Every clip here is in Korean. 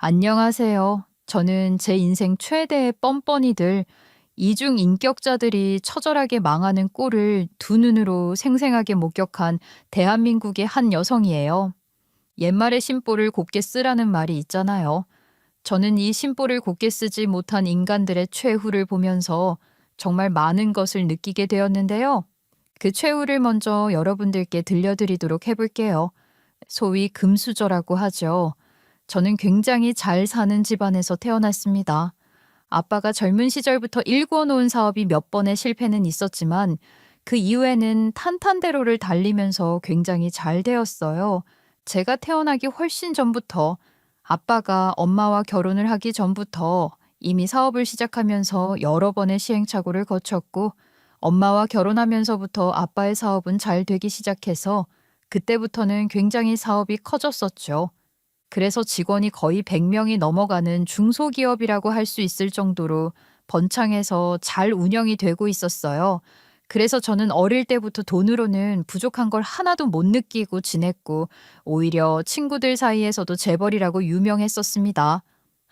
안녕하세요. 저는 제 인생 최대의 뻔뻔이들, 이중 인격자들이 처절하게 망하는 꼴을 두 눈으로 생생하게 목격한 대한민국의 한 여성이에요. 옛말에 심보를 곱게 쓰라는 말이 있잖아요. 저는 이 심보를 곱게 쓰지 못한 인간들의 최후를 보면서 정말 많은 것을 느끼게 되었는데요. 그 최후를 먼저 여러분들께 들려드리도록 해볼게요. 소위 금수저라고 하죠. 저는 굉장히 잘 사는 집안에서 태어났습니다. 아빠가 젊은 시절부터 일궈 놓은 사업이 몇 번의 실패는 있었지만 그 이후에는 탄탄대로를 달리면서 굉장히 잘 되었어요. 제가 태어나기 훨씬 전부터 아빠가 엄마와 결혼을 하기 전부터 이미 사업을 시작하면서 여러 번의 시행착오를 거쳤고 엄마와 결혼하면서부터 아빠의 사업은 잘 되기 시작해서 그때부터는 굉장히 사업이 커졌었죠. 그래서 직원이 거의 100명이 넘어가는 중소기업이라고 할 수 있을 정도로 번창해서 잘 운영이 되고 있었어요. 그래서 저는 어릴 때부터 돈으로는 부족한 걸 하나도 못 느끼고 지냈고 오히려 친구들 사이에서도 재벌이라고 유명했었습니다.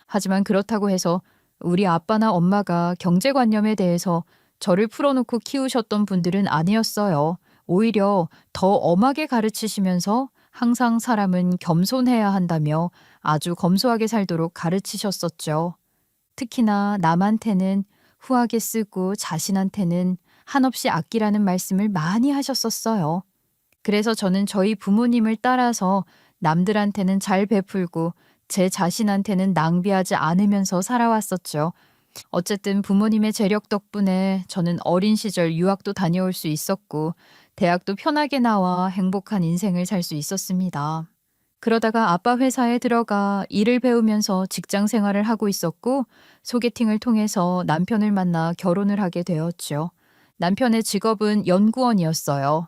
하지만 그렇다고 해서 우리 아빠나 엄마가 경제관념에 대해서 저를 풀어놓고 키우셨던 분들은 아니었어요. 오히려 더 엄하게 가르치시면서 항상 사람은 겸손해야 한다며 아주 검소하게 살도록 가르치셨었죠. 특히나 남한테는 후하게 쓰고 자신한테는 한없이 아끼라는 말씀을 많이 하셨었어요. 그래서 저는 저희 부모님을 따라서 남들한테는 잘 베풀고 제 자신한테는 낭비하지 않으면서 살아왔었죠. 어쨌든 부모님의 재력 덕분에 저는 어린 시절 유학도 다녀올 수 있었고, 대학도 편하게 나와 행복한 인생을 살 수 있었습니다. 그러다가 아빠 회사에 들어가 일을 배우면서 직장 생활을 하고 있었고, 소개팅을 통해서 남편을 만나 결혼을 하게 되었죠. 남편의 직업은 연구원이었어요.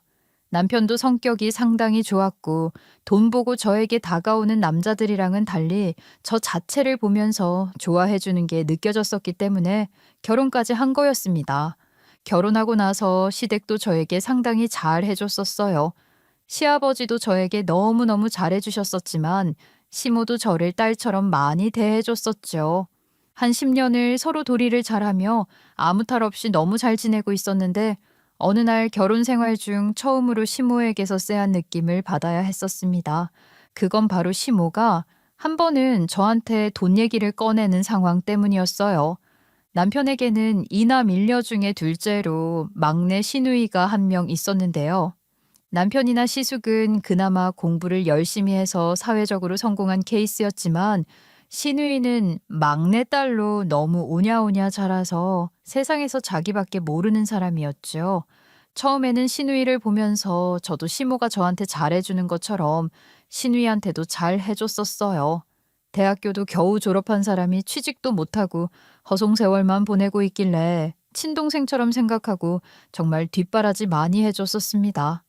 남편도 성격이 상당히 좋았고 돈 보고 저에게 다가오는 남자들이랑은 달리 저 자체를 보면서 좋아해 주는 게 느껴졌었기 때문에 결혼까지 한 거였습니다. 결혼하고 나서 시댁도 저에게 상당히 잘 해줬었어요. 시아버지도 저에게 너무너무 잘해 주셨었지만 시모도 저를 딸처럼 많이 대해줬었죠. 한 10년을 서로 도리를 잘하며 아무 탈 없이 너무 잘 지내고 있었는데 어느 날 결혼 생활 중 처음으로 시모에게서 쎄한 느낌을 받아야 했었습니다. 그건 바로 시모가 한 번은 저한테 돈 얘기를 꺼내는 상황 때문이었어요. 남편에게는 이남 일녀 중에 둘째로 막내 시누이가 한 명 있었는데요. 남편이나 시숙은 그나마 공부를 열심히 해서 사회적으로 성공한 케이스였지만 시누이는 막내딸로 너무 오냐오냐 자라서 세상에서 자기밖에 모르는 사람이었죠. 처음에는 시누이를 보면서 저도 시모가 저한테 잘해주는 것처럼 시누이한테도 잘 해줬었어요. 대학교도 겨우 졸업한 사람이 취직도 못하고 허송세월만 보내고 있길래 친동생처럼 생각하고 정말 뒷바라지 많이 해줬었습니다.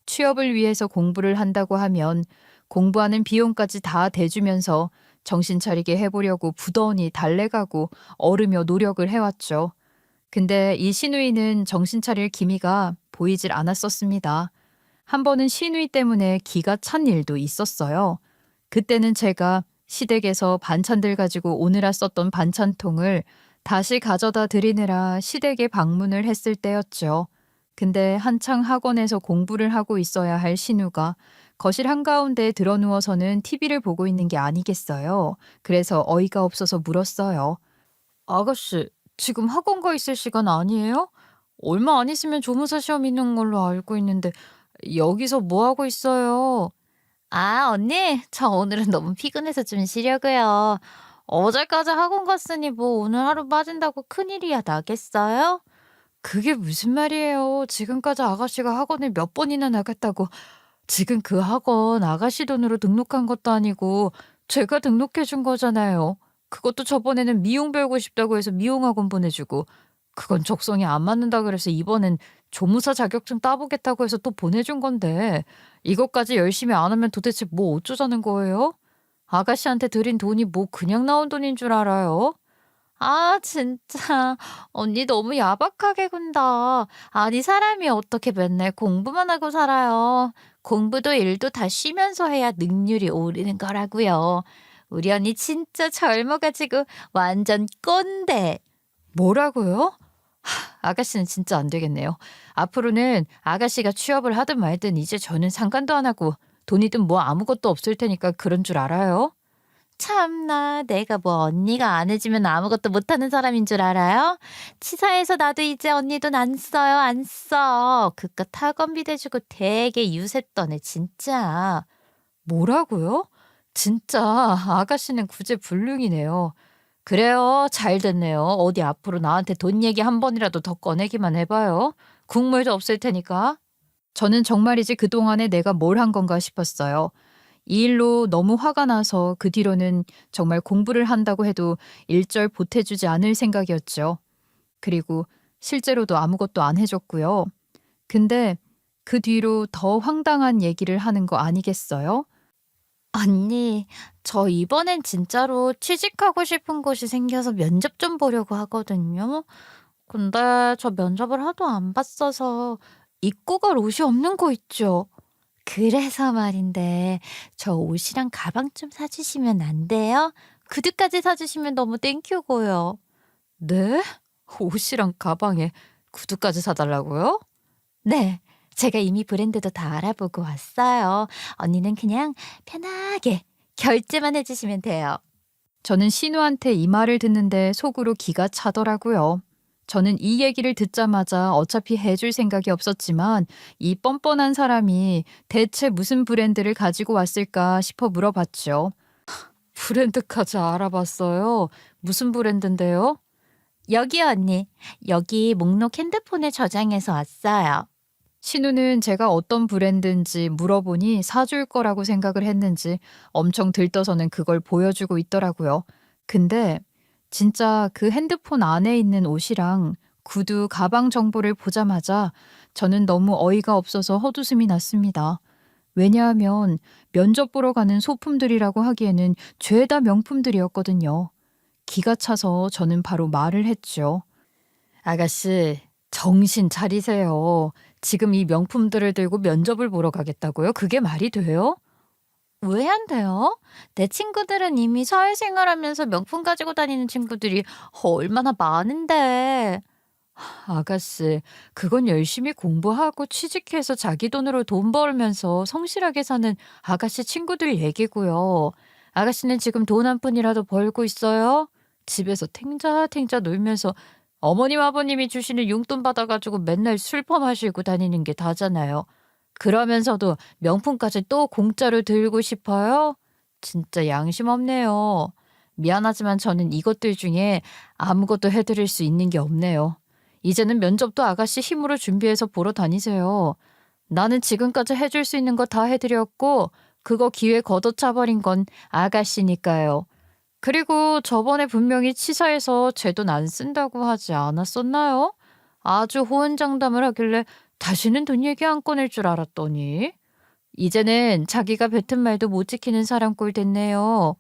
취업을 위해서 공부를 한다고 하면 공부하는 비용까지 다 대주면서 정신 차리게 해보려고 부단히 달래가고 얼으며 노력을 해왔죠. 근데 이 시누이는 정신 차릴 기미가 보이질 않았었습니다. 한 번은 시누이 때문에 기가 찬 일도 있었어요. 그때는 제가 시댁에서 반찬들 가지고 오느라 썼던 반찬통을 다시 가져다 드리느라 시댁에 방문을 했을 때였죠. 근데 한창 학원에서 공부를 하고 있어야 할 신우가 거실 한가운데 드러누워서는 TV를 보고 있는 게 아니겠어요. 그래서 어이가 없어서 물었어요. 아가씨, 지금 학원 가 있을 시간 아니에요? 얼마 안 있으면 조무사 시험 있는 걸로 알고 있는데 여기서 뭐 하고 있어요? 아, 언니, 저 오늘은 너무 피곤해서 좀 쉬려고요. 어제까지 학원 갔으니 뭐 오늘 하루 빠진다고 큰일이야 나겠어요? 그게 무슨 말이에요. 지금까지 아가씨가 학원을 몇 번이나 나갔다고. 지금 그 학원 아가씨 돈으로 등록한 것도 아니고 제가 등록해 준 거잖아요. 그것도 저번에는 미용 배우고 싶다고 해서 미용학원 보내주고 그건 적성이 안 맞는다 그래서 이번엔 조무사 자격증 따보겠다고 해서 또 보내준 건데 이것까지 열심히 안 하면 도대체 뭐 어쩌자는 거예요? 아가씨한테 드린 돈이 뭐 그냥 나온 돈인 줄 알아요? 아, 진짜. 언니 너무 야박하게 군다. 아니, 사람이 어떻게 맨날 공부만 하고 살아요. 공부도 일도 다 쉬면서 해야 능률이 오르는 거라고요. 우리 언니 진짜 젊어가지고 완전 꼰대. 뭐라고요? 아가씨는 진짜 안 되겠네요. 앞으로는 아가씨가 취업을 하든 말든 이제 저는 상관도 안 하고 돈이든 뭐 아무것도 없을 테니까 그런 줄 알아요? 참나, 내가 뭐 언니가 안 해주면 아무것도 못하는 사람인 줄 알아요? 치사해서 나도 이제 언니 돈 안 써요, 안 써. 그깟 학원비 대주고 되게 유세 떠네, 진짜. 뭐라고요? 진짜 아가씨는 구제불능이네요. 그래요. 잘 됐네요. 어디 앞으로 나한테 돈 얘기 한 번이라도 더 꺼내기만 해봐요. 국물도 없을 테니까. 저는 정말이지 그동안에 내가 뭘 한 건가 싶었어요. 이 일로 너무 화가 나서 그 뒤로는 정말 공부를 한다고 해도 일절 보태주지 않을 생각이었죠. 그리고 실제로도 아무것도 안 해줬고요. 근데 그 뒤로 더 황당한 얘기를 하는 거 아니겠어요? 언니, 저 이번엔 진짜로 취직하고 싶은 곳이 생겨서 면접 좀 보려고 하거든요. 근데 저 면접을 하도 안 봤어서 입고 갈 옷이 없는 거 있죠. 그래서 말인데 저 옷이랑 가방 좀 사주시면 안 돼요? 구두까지 사주시면 너무 땡큐고요. 네? 옷이랑 가방에 구두까지 사달라고요? 네, 제가 이미 브랜드도 다 알아보고 왔어요. 언니는 그냥 편하게 결제만 해주시면 돼요. 저는 신우한테 이 말을 듣는데 속으로 기가 차더라고요. 저는 이 얘기를 듣자마자 어차피 해줄 생각이 없었지만 이 뻔뻔한 사람이 대체 무슨 브랜드를 가지고 왔을까 싶어 물어봤죠. 브랜드까지 알아봤어요. 무슨 브랜드인데요? 여기요, 언니. 여기 목록 핸드폰에 저장해서 왔어요. 신우는 제가 어떤 브랜드인지 물어보니 사줄 거라고 생각을 했는지 엄청 들떠서는 그걸 보여주고 있더라고요. 근데 진짜 그 핸드폰 안에 있는 옷이랑 구두, 가방 정보를 보자마자 저는 너무 어이가 없어서 헛웃음이 났습니다. 왜냐하면 면접 보러 가는 소품들이라고 하기에는 죄다 명품들이었거든요. 기가 차서 저는 바로 말을 했죠. 아가씨, 정신 차리세요. 지금 이 명품들을 들고 면접을 보러 가겠다고요? 그게 말이 돼요? 왜 안 돼요? 내 친구들은 이미 사회생활하면서 명품 가지고 다니는 친구들이 얼마나 많은데. 아가씨, 그건 열심히 공부하고 취직해서 자기 돈으로 돈 벌면서 성실하게 사는 아가씨 친구들 얘기고요. 아가씨는 지금 돈 한 푼이라도 벌고 있어요? 집에서 탱자탱자 놀면서 어머님 아버님이 주시는 용돈 받아가지고 맨날 술 퍼마시고 다니는 게 다잖아요. 그러면서도 명품까지 또 공짜로 들고 싶어요? 진짜 양심 없네요. 미안하지만 저는 이것들 중에 아무것도 해드릴 수 있는 게 없네요. 이제는 면접도 아가씨 힘으로 준비해서 보러 다니세요. 나는 지금까지 해줄 수 있는 거 다 해드렸고 그거 기회 걷어차버린 건 아가씨니까요. 그리고 저번에 분명히 치사해서 제 돈 안 쓴다고 하지 않았었나요? 아주 호언장담을 하길래 다시는 돈 얘기 안 꺼낼 줄 알았더니 이제는 자기가 뱉은 말도 못 지키는 사람 꼴 됐네요.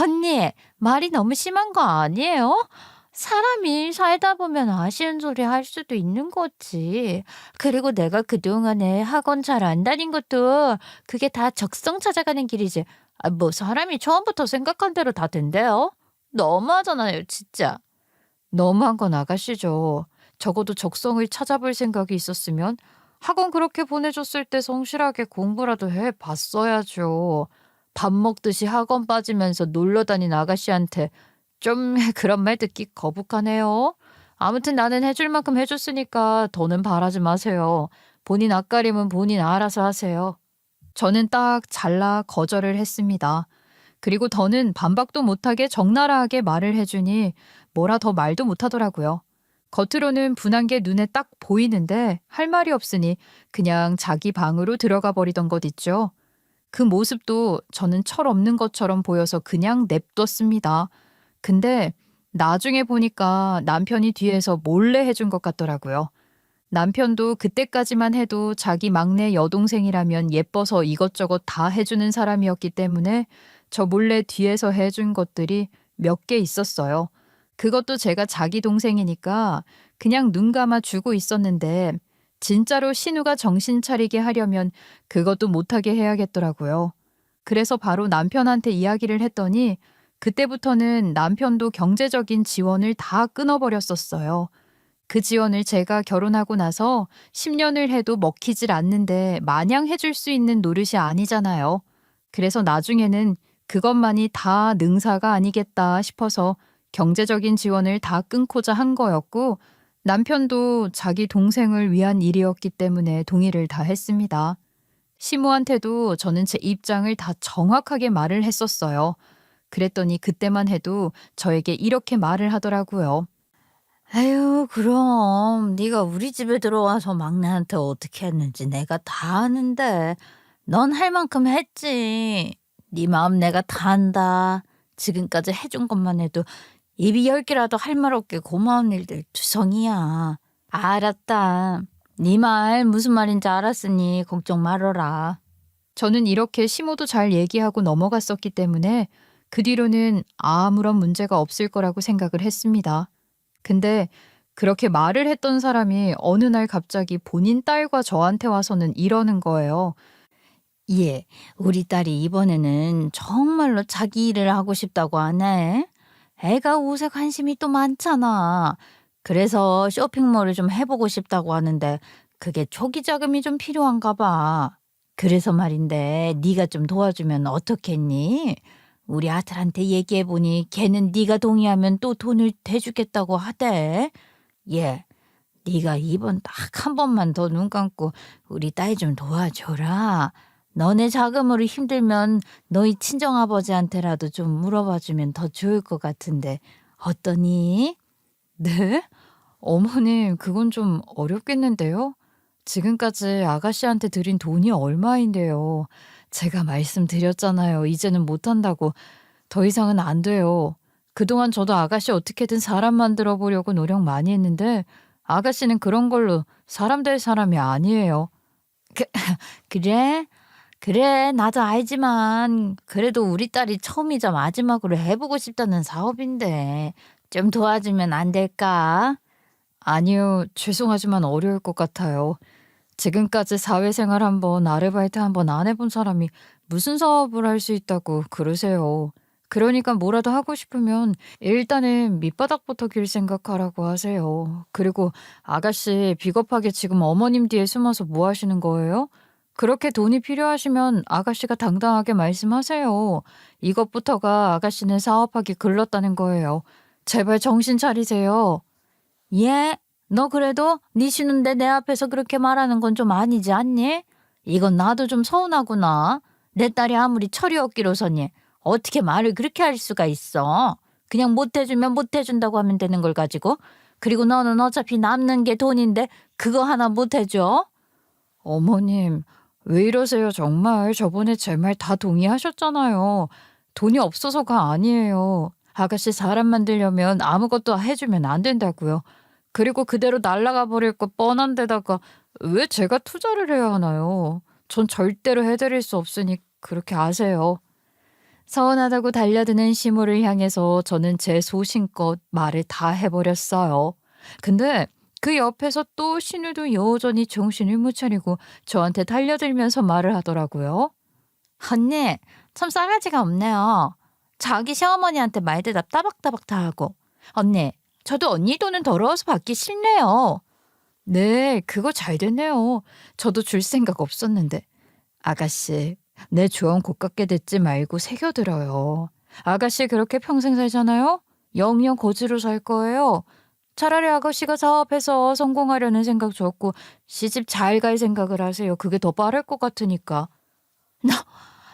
언니, 말이 너무 심한 거 아니에요? 사람이 살다 보면 아쉬운 소리 할 수도 있는 거지. 그리고 내가 그동안에 학원 잘 안 다닌 것도 그게 다 적성 찾아가는 길이지. 뭐 사람이 처음부터 생각한 대로 다 된대요? 너무하잖아요, 진짜. 너무한 건 아가씨죠. 적어도 적성을 찾아볼 생각이 있었으면 학원 그렇게 보내줬을 때 성실하게 공부라도 해봤어야죠. 밥 먹듯이 학원 빠지면서 놀러 다닌 아가씨한테 좀 그런 말 듣기 거북하네요. 아무튼 나는 해줄 만큼 해줬으니까 더는 바라지 마세요. 본인 앞가림은 본인 알아서 하세요. 저는 딱 잘라 거절을 했습니다. 그리고 더는 반박도 못하게 적나라하게 말을 해주니 뭐라 더 말도 못하더라고요. 겉으로는 분한 게 눈에 딱 보이는데 할 말이 없으니 그냥 자기 방으로 들어가 버리던 것 있죠. 그 모습도 저는 철없는 것처럼 보여서 그냥 냅뒀습니다. 근데 나중에 보니까 남편이 뒤에서 몰래 해준 것 같더라고요. 남편도 그때까지만 해도 자기 막내 여동생이라면 예뻐서 이것저것 다 해주는 사람이었기 때문에 저 몰래 뒤에서 해준 것들이 몇 개 있었어요. 그것도 제가 자기 동생이니까 그냥 눈 감아 주고 있었는데 진짜로 신우가 정신 차리게 하려면 그것도 못하게 해야겠더라고요. 그래서 바로 남편한테 이야기를 했더니 그때부터는 남편도 경제적인 지원을 다 끊어버렸었어요. 그 지원을 제가 결혼하고 나서 10년을 해도 먹히질 않는데 마냥 해줄 수 있는 노릇이 아니잖아요. 그래서 나중에는 그것만이 다 능사가 아니겠다 싶어서 경제적인 지원을 다 끊고자 한 거였고 남편도 자기 동생을 위한 일이었기 때문에 동의를 다 했습니다. 시모한테도 저는 제 입장을 다 정확하게 말을 했었어요. 그랬더니 그때만 해도 저에게 이렇게 말을 하더라고요. 에휴, 그럼 네가 우리 집에 들어와서 막내한테 어떻게 했는지 내가 다 아는데 넌 할 만큼 했지. 네 마음 내가 다 안다. 지금까지 해준 것만 해도 입이 10개라도 할 말 없게 고마운 일들 투성이야. 알았다. 네 말 무슨 말인지 알았으니 걱정 말어라. 저는 이렇게 시모도 잘 얘기하고 넘어갔었기 때문에 그 뒤로는 아무런 문제가 없을 거라고 생각을 했습니다. 근데 그렇게 말을 했던 사람이 어느 날 갑자기 본인 딸과 저한테 와서는 이러는 거예요. 예, 우리 딸이 이번에는 정말로 자기 일을 하고 싶다고 하네. 애가 옷에 관심이 또 많잖아. 그래서 쇼핑몰을 좀 해보고 싶다고 하는데 그게 초기 자금이 좀 필요한가 봐. 그래서 말인데 네가 좀 도와주면 어떻겠니? 우리 아들한테 얘기해보니 걔는 네가 동의하면 또 돈을 대주겠다고 하대. 예, 네가 이번 딱 한 번만 더 눈 감고 우리 딸 좀 도와줘라. 너네 자금으로 힘들면 너희 친정아버지한테라도 좀 물어봐주면 더 좋을 것 같은데 어떠니? 네? 어머님, 그건 좀 어렵겠는데요? 지금까지 아가씨한테 드린 돈이 얼마인데요. 제가 말씀드렸잖아요. 이제는 못한다고. 더 이상은 안 돼요. 그동안 저도 아가씨 어떻게든 사람 만들어 보려고 노력 많이 했는데 아가씨는 그런 걸로 사람 될 사람이 아니에요. 그래? 그래, 나도 알지만 그래도 우리 딸이 처음이자 마지막으로 해보고 싶다는 사업인데 좀 도와주면 안 될까? 아니요, 죄송하지만 어려울 것 같아요. 지금까지 사회생활 한 번, 아르바이트 한 번 안 해본 사람이 무슨 사업을 할 수 있다고 그러세요. 그러니까 뭐라도 하고 싶으면 일단은 밑바닥부터 길 생각하라고 하세요. 그리고 아가씨 비겁하게 지금 어머님 뒤에 숨어서 뭐 하시는 거예요? 그렇게 돈이 필요하시면 아가씨가 당당하게 말씀하세요. 이것부터가 아가씨는 사업하기 글렀다는 거예요. 제발 정신 차리세요. 예? 너 그래도 네 쉬는데 내 앞에서 그렇게 말하는 건 좀 아니지 않니? 이건 나도 좀 서운하구나. 내 딸이 아무리 철이 없기로서니 어떻게 말을 그렇게 할 수가 있어? 그냥 못해주면 못해준다고 하면 되는 걸 가지고. 그리고 너는 어차피 남는 게 돈인데 그거 하나 못해줘? 어머님, 왜 이러세요, 정말. 저번에 제 말 다 동의하셨잖아요. 돈이 없어서가 아니에요. 아가씨 사람 만들려면 아무것도 해주면 안 된다고요. 그리고 그대로 날아가 버릴 거 뻔한 데다가 왜 제가 투자를 해야 하나요? 전 절대로 해드릴 수 없으니 그렇게 아세요. 서운하다고 달려드는 시모를 향해서 저는 제 소신껏 말을 다 해버렸어요. 근데 그 옆에서 또 신우도 여전히 정신을 못 차리고 저한테 달려들면서 말을 하더라고요. 언니, 참 싸가지가 없네요. 자기 시어머니한테 말대답 따박따박 다 하고. 언니, 저도 언니 돈은 더러워서 받기 싫네요. 네, 그거 잘 됐네요. 저도 줄 생각 없었는데. 아가씨, 내 조언 고깝게 듣지 말고 새겨들어요. 아가씨 그렇게 평생 살잖아요? 영영 고지로 살 거예요. 차라리 아가씨가 사업해서 성공하려는 생각 접고 시집 잘 갈 생각을 하세요. 그게 더 빠를 것 같으니까.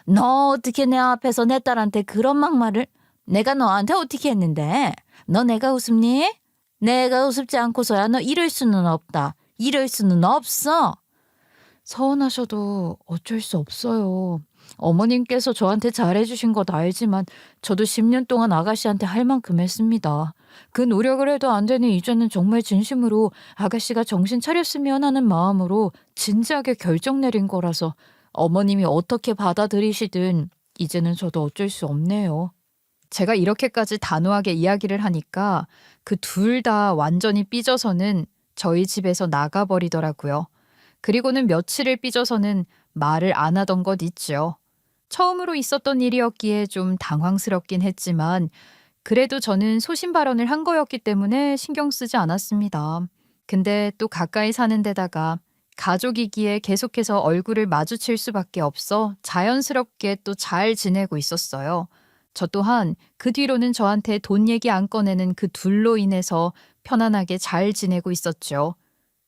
너 어떻게 내 앞에서 내 딸한테 그런 막말을? 내가 너한테 어떻게 했는데? 너 내가 우습니? 내가 우습지 않고서야 너 이럴 수는 없다. 이럴 수는 없어. 서운하셔도 어쩔 수 없어요. 어머님께서 저한테 잘해주신 것 알지만 저도 10년 동안 아가씨한테 할 만큼 했습니다. 그 노력을 해도 안 되니 이제는 정말 진심으로 아가씨가 정신 차렸으면 하는 마음으로 진지하게 결정 내린 거라서 어머님이 어떻게 받아들이시든 이제는 저도 어쩔 수 없네요. 제가 이렇게까지 단호하게 이야기를 하니까 그 둘 다 완전히 삐져서는 저희 집에서 나가버리더라고요. 그리고는 며칠을 삐져서는 말을 안 하던 것 있죠. 처음으로 있었던 일이었기에 좀 당황스럽긴 했지만 그래도 저는 소신 발언을 한 거였기 때문에 신경 쓰지 않았습니다. 근데 또 가까이 사는 데다가 가족이기에 계속해서 얼굴을 마주칠 수밖에 없어 자연스럽게 또 잘 지내고 있었어요. 저 또한 그 뒤로는 저한테 돈 얘기 안 꺼내는 그 둘로 인해서 편안하게 잘 지내고 있었죠.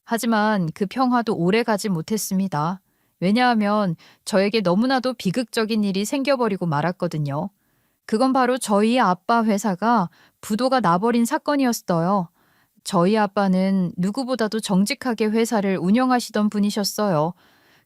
하지만 그 평화도 오래 가지 못했습니다. 왜냐하면 저에게 너무나도 비극적인 일이 생겨버리고 말았거든요. 그건 바로 저희 아빠 회사가 부도가 나버린 사건이었어요. 저희 아빠는 누구보다도 정직하게 회사를 운영하시던 분이셨어요.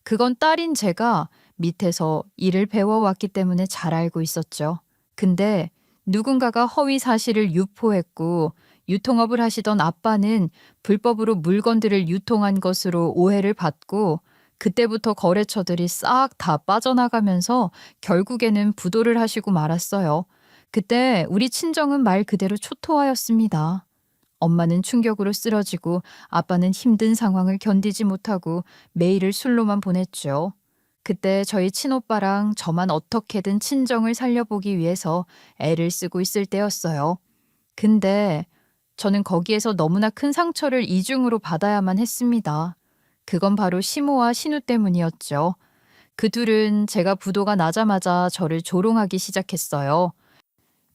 그건 딸인 제가 밑에서 일을 배워왔기 때문에 잘 알고 있었죠. 근데 누군가가 허위 사실을 유포했고 유통업을 하시던 아빠는 불법으로 물건들을 유통한 것으로 오해를 받고 그때부터 거래처들이 싹 다 빠져나가면서 결국에는 부도를 하시고 말았어요. 그때 우리 친정은 말 그대로 초토화였습니다. 엄마는 충격으로 쓰러지고 아빠는 힘든 상황을 견디지 못하고 매일을 술로만 보냈죠. 그때 저희 친오빠랑 저만 어떻게든 친정을 살려보기 위해서 애를 쓰고 있을 때였어요. 근데 저는 거기에서 너무나 큰 상처를 이중으로 받아야만 했습니다. 그건 바로 시모와 신우 때문이었죠. 그 둘은 제가 부도가 나자마자 저를 조롱하기 시작했어요.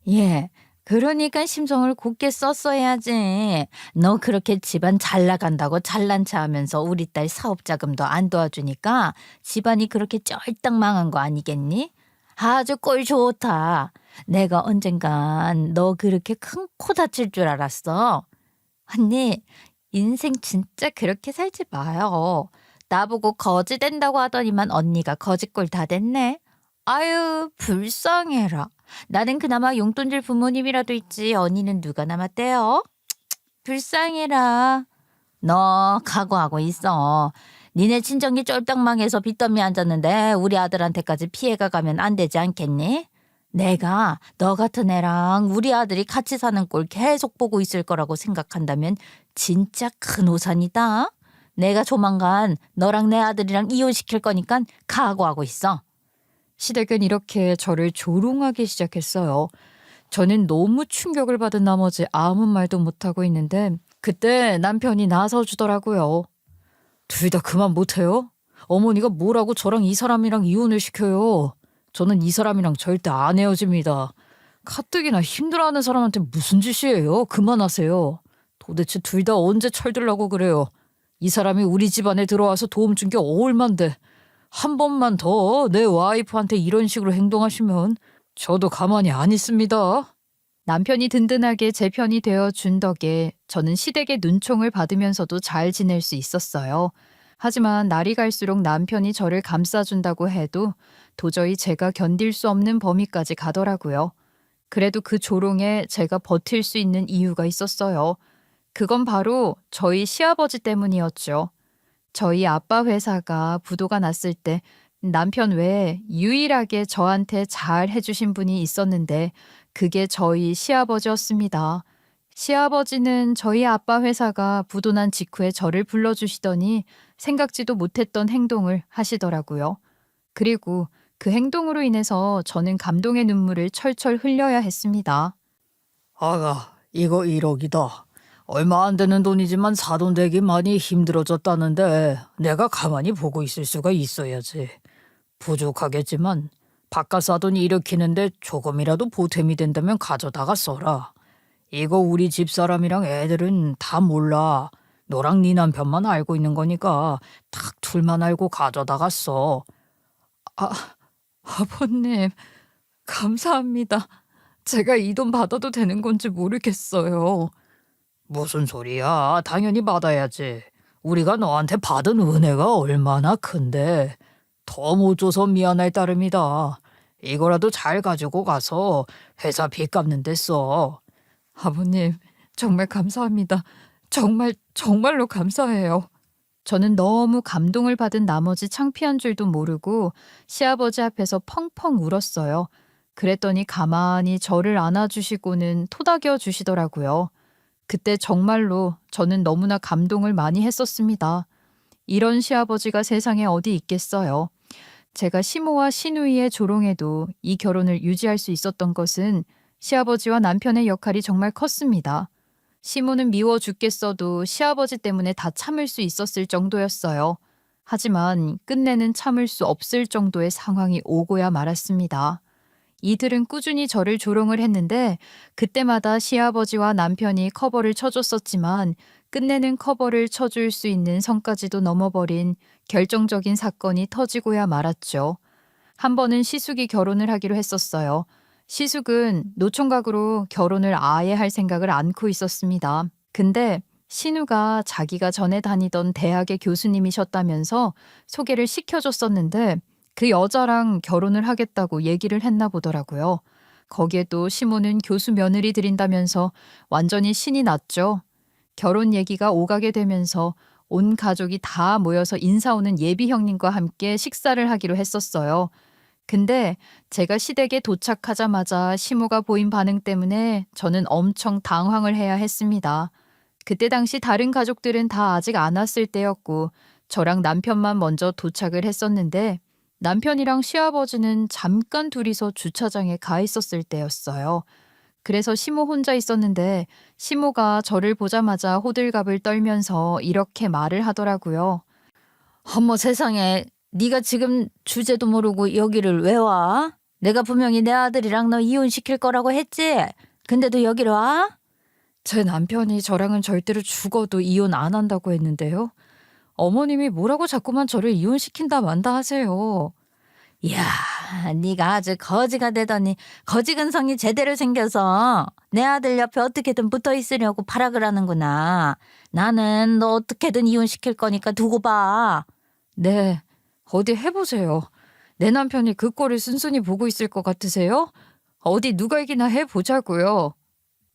예, 그러니까 심정을 곱게 썼어야지. 너 그렇게 집안 잘 나간다고 잘난 체 하면서 우리 딸 사업 자금도 안 도와주니까 집안이 그렇게 쩔딱 망한 거 아니겠니? 아주 꼴 좋다. 내가 언젠간 너 그렇게 큰 코 다칠 줄 알았어. 언니, 인생 진짜 그렇게 살지 마요. 나보고 거지 된다고 하더니만 언니가 거지꼴 다 됐네. 아유, 불쌍해라. 나는 그나마 용돈 줄 부모님이라도 있지. 언니는 누가 남았대요? 불쌍해라. 너 각오하고 있어. 니네 친정이 쫄딱 망해서 빚더미 앉았는데 우리 아들한테까지 피해가 가면 안 되지 않겠니? 내가 너 같은 애랑 우리 아들이 같이 사는 꼴 계속 보고 있을 거라고 생각한다면 진짜 큰 오산이다. 내가 조만간 너랑 내 아들이랑 이혼시킬 거니까 각오하고 있어. 시댁은 이렇게 저를 조롱하기 시작했어요. 저는 너무 충격을 받은 나머지 아무 말도 못하고 있는데 그때 남편이 나서주더라고요. 둘 다 그만 못해요? 어머니가 뭐라고 저랑 이 사람이랑 이혼을 시켜요. 저는 이 사람이랑 절대 안 헤어집니다. 가뜩이나 힘들어하는 사람한테 무슨 짓이에요? 그만하세요. 도대체 둘 다 언제 철들라고 그래요? 이 사람이 우리 집안에 들어와서 도움 준 게 얼만데. 한 번만 더 내 와이프한테 이런 식으로 행동하시면 저도 가만히 안 있습니다. 남편이 든든하게 제 편이 되어 준 덕에 저는 시댁의 눈총을 받으면서도 잘 지낼 수 있었어요. 하지만 날이 갈수록 남편이 저를 감싸준다고 해도 도저히 제가 견딜 수 없는 범위까지 가더라고요. 그래도 그 조롱에 제가 버틸 수 있는 이유가 있었어요. 그건 바로 저희 시아버지 때문이었죠. 저희 아빠 회사가 부도가 났을 때 남편 외에 유일하게 저한테 잘 해주신 분이 있었는데 그게 저희 시아버지였습니다. 시아버지는 저희 아빠 회사가 부도난 직후에 저를 불러주시더니 생각지도 못했던 행동을 하시더라고요. 그리고 그 행동으로 인해서 저는 감동의 눈물을 철철 흘려야 했습니다. 아가, 이거 1억이다. 얼마 안 되는 돈이지만 사돈 되기 많이 힘들어졌다는데 내가 가만히 보고 있을 수가 있어야지. 부족하겠지만 바깥 사돈 일으키는데 조금이라도 보탬이 된다면 가져다가 써라. 이거 우리 집사람이랑 애들은 다 몰라. 너랑 네 남편만 알고 있는 거니까 딱 둘만 알고 가져다가 써. 아버님, 감사합니다. 제가 이 돈 받아도 되는 건지 모르겠어요. 무슨 소리야? 당연히 받아야지. 우리가 너한테 받은 은혜가 얼마나 큰데. 더 못 줘서 미안할 따름이다. 이거라도 잘 가지고 가서 회사 빚 갚는 데 써. 아버님, 정말 감사합니다. 정말로 감사해요. 저는 너무 감동을 받은 나머지 창피한 줄도 모르고 시아버지 앞에서 펑펑 울었어요. 그랬더니 가만히 저를 안아주시고는 토닥여 주시더라고요. 그때 정말로 저는 너무나 감동을 많이 했었습니다. 이런 시아버지가 세상에 어디 있겠어요. 제가 시모와 시누이의 조롱에도 이 결혼을 유지할 수 있었던 것은 시아버지와 남편의 역할이 정말 컸습니다. 시모는 미워 죽겠어도 시아버지 때문에 다 참을 수 있었을 정도였어요. 하지만 끝내는 참을 수 없을 정도의 상황이 오고야 말았습니다. 이들은 꾸준히 저를 조롱을 했는데 그때마다 시아버지와 남편이 커버를 쳐줬었지만 끝내는 커버를 쳐줄 수 있는 선까지도 넘어버린 결정적인 사건이 터지고야 말았죠. 한 번은 시숙이 결혼을 하기로 했었어요. 시숙은 노총각으로 결혼을 아예 할 생각을 않고 있었습니다. 근데 신우가 자기가 전에 다니던 대학의 교수님이셨다면서 소개를 시켜줬었는데 그 여자랑 결혼을 하겠다고 얘기를 했나 보더라고요. 거기에 또 시모는 교수 며느리 드린다면서 완전히 신이 났죠. 결혼 얘기가 오가게 되면서 온 가족이 다 모여서 인사 오는 예비 형님과 함께 식사를 하기로 했었어요. 근데 제가 시댁에 도착하자마자 시모가 보인 반응 때문에 저는 엄청 당황을 해야 했습니다. 그때 당시 다른 가족들은 다 아직 안 왔을 때였고 저랑 남편만 먼저 도착을 했었는데 남편이랑 시아버지는 잠깐 둘이서 주차장에 가 있었을 때였어요. 그래서 시모 혼자 있었는데 시모가 저를 보자마자 호들갑을 떨면서 이렇게 말을 하더라고요. 어머 세상에, 네가 지금 주제도 모르고 여기를 왜 와? 내가 분명히 내 아들이랑 너 이혼시킬 거라고 했지? 근데도 여기로 와? 제 남편이 저랑은 절대로 죽어도 이혼 안 한다고 했는데요. 어머님이 뭐라고 자꾸만 저를 이혼시킨다 만다 하세요. 이야, 네가 아주 거지가 되더니 거지근성이 제대로 생겨서 내 아들 옆에 어떻게든 붙어 있으려고 발악을 하는구나. 나는 너 어떻게든 이혼시킬 거니까 두고 봐. 네, 어디 해보세요. 내 남편이 그 꼴을 순순히 보고 있을 것 같으세요? 어디 누가 이기나 해보자고요.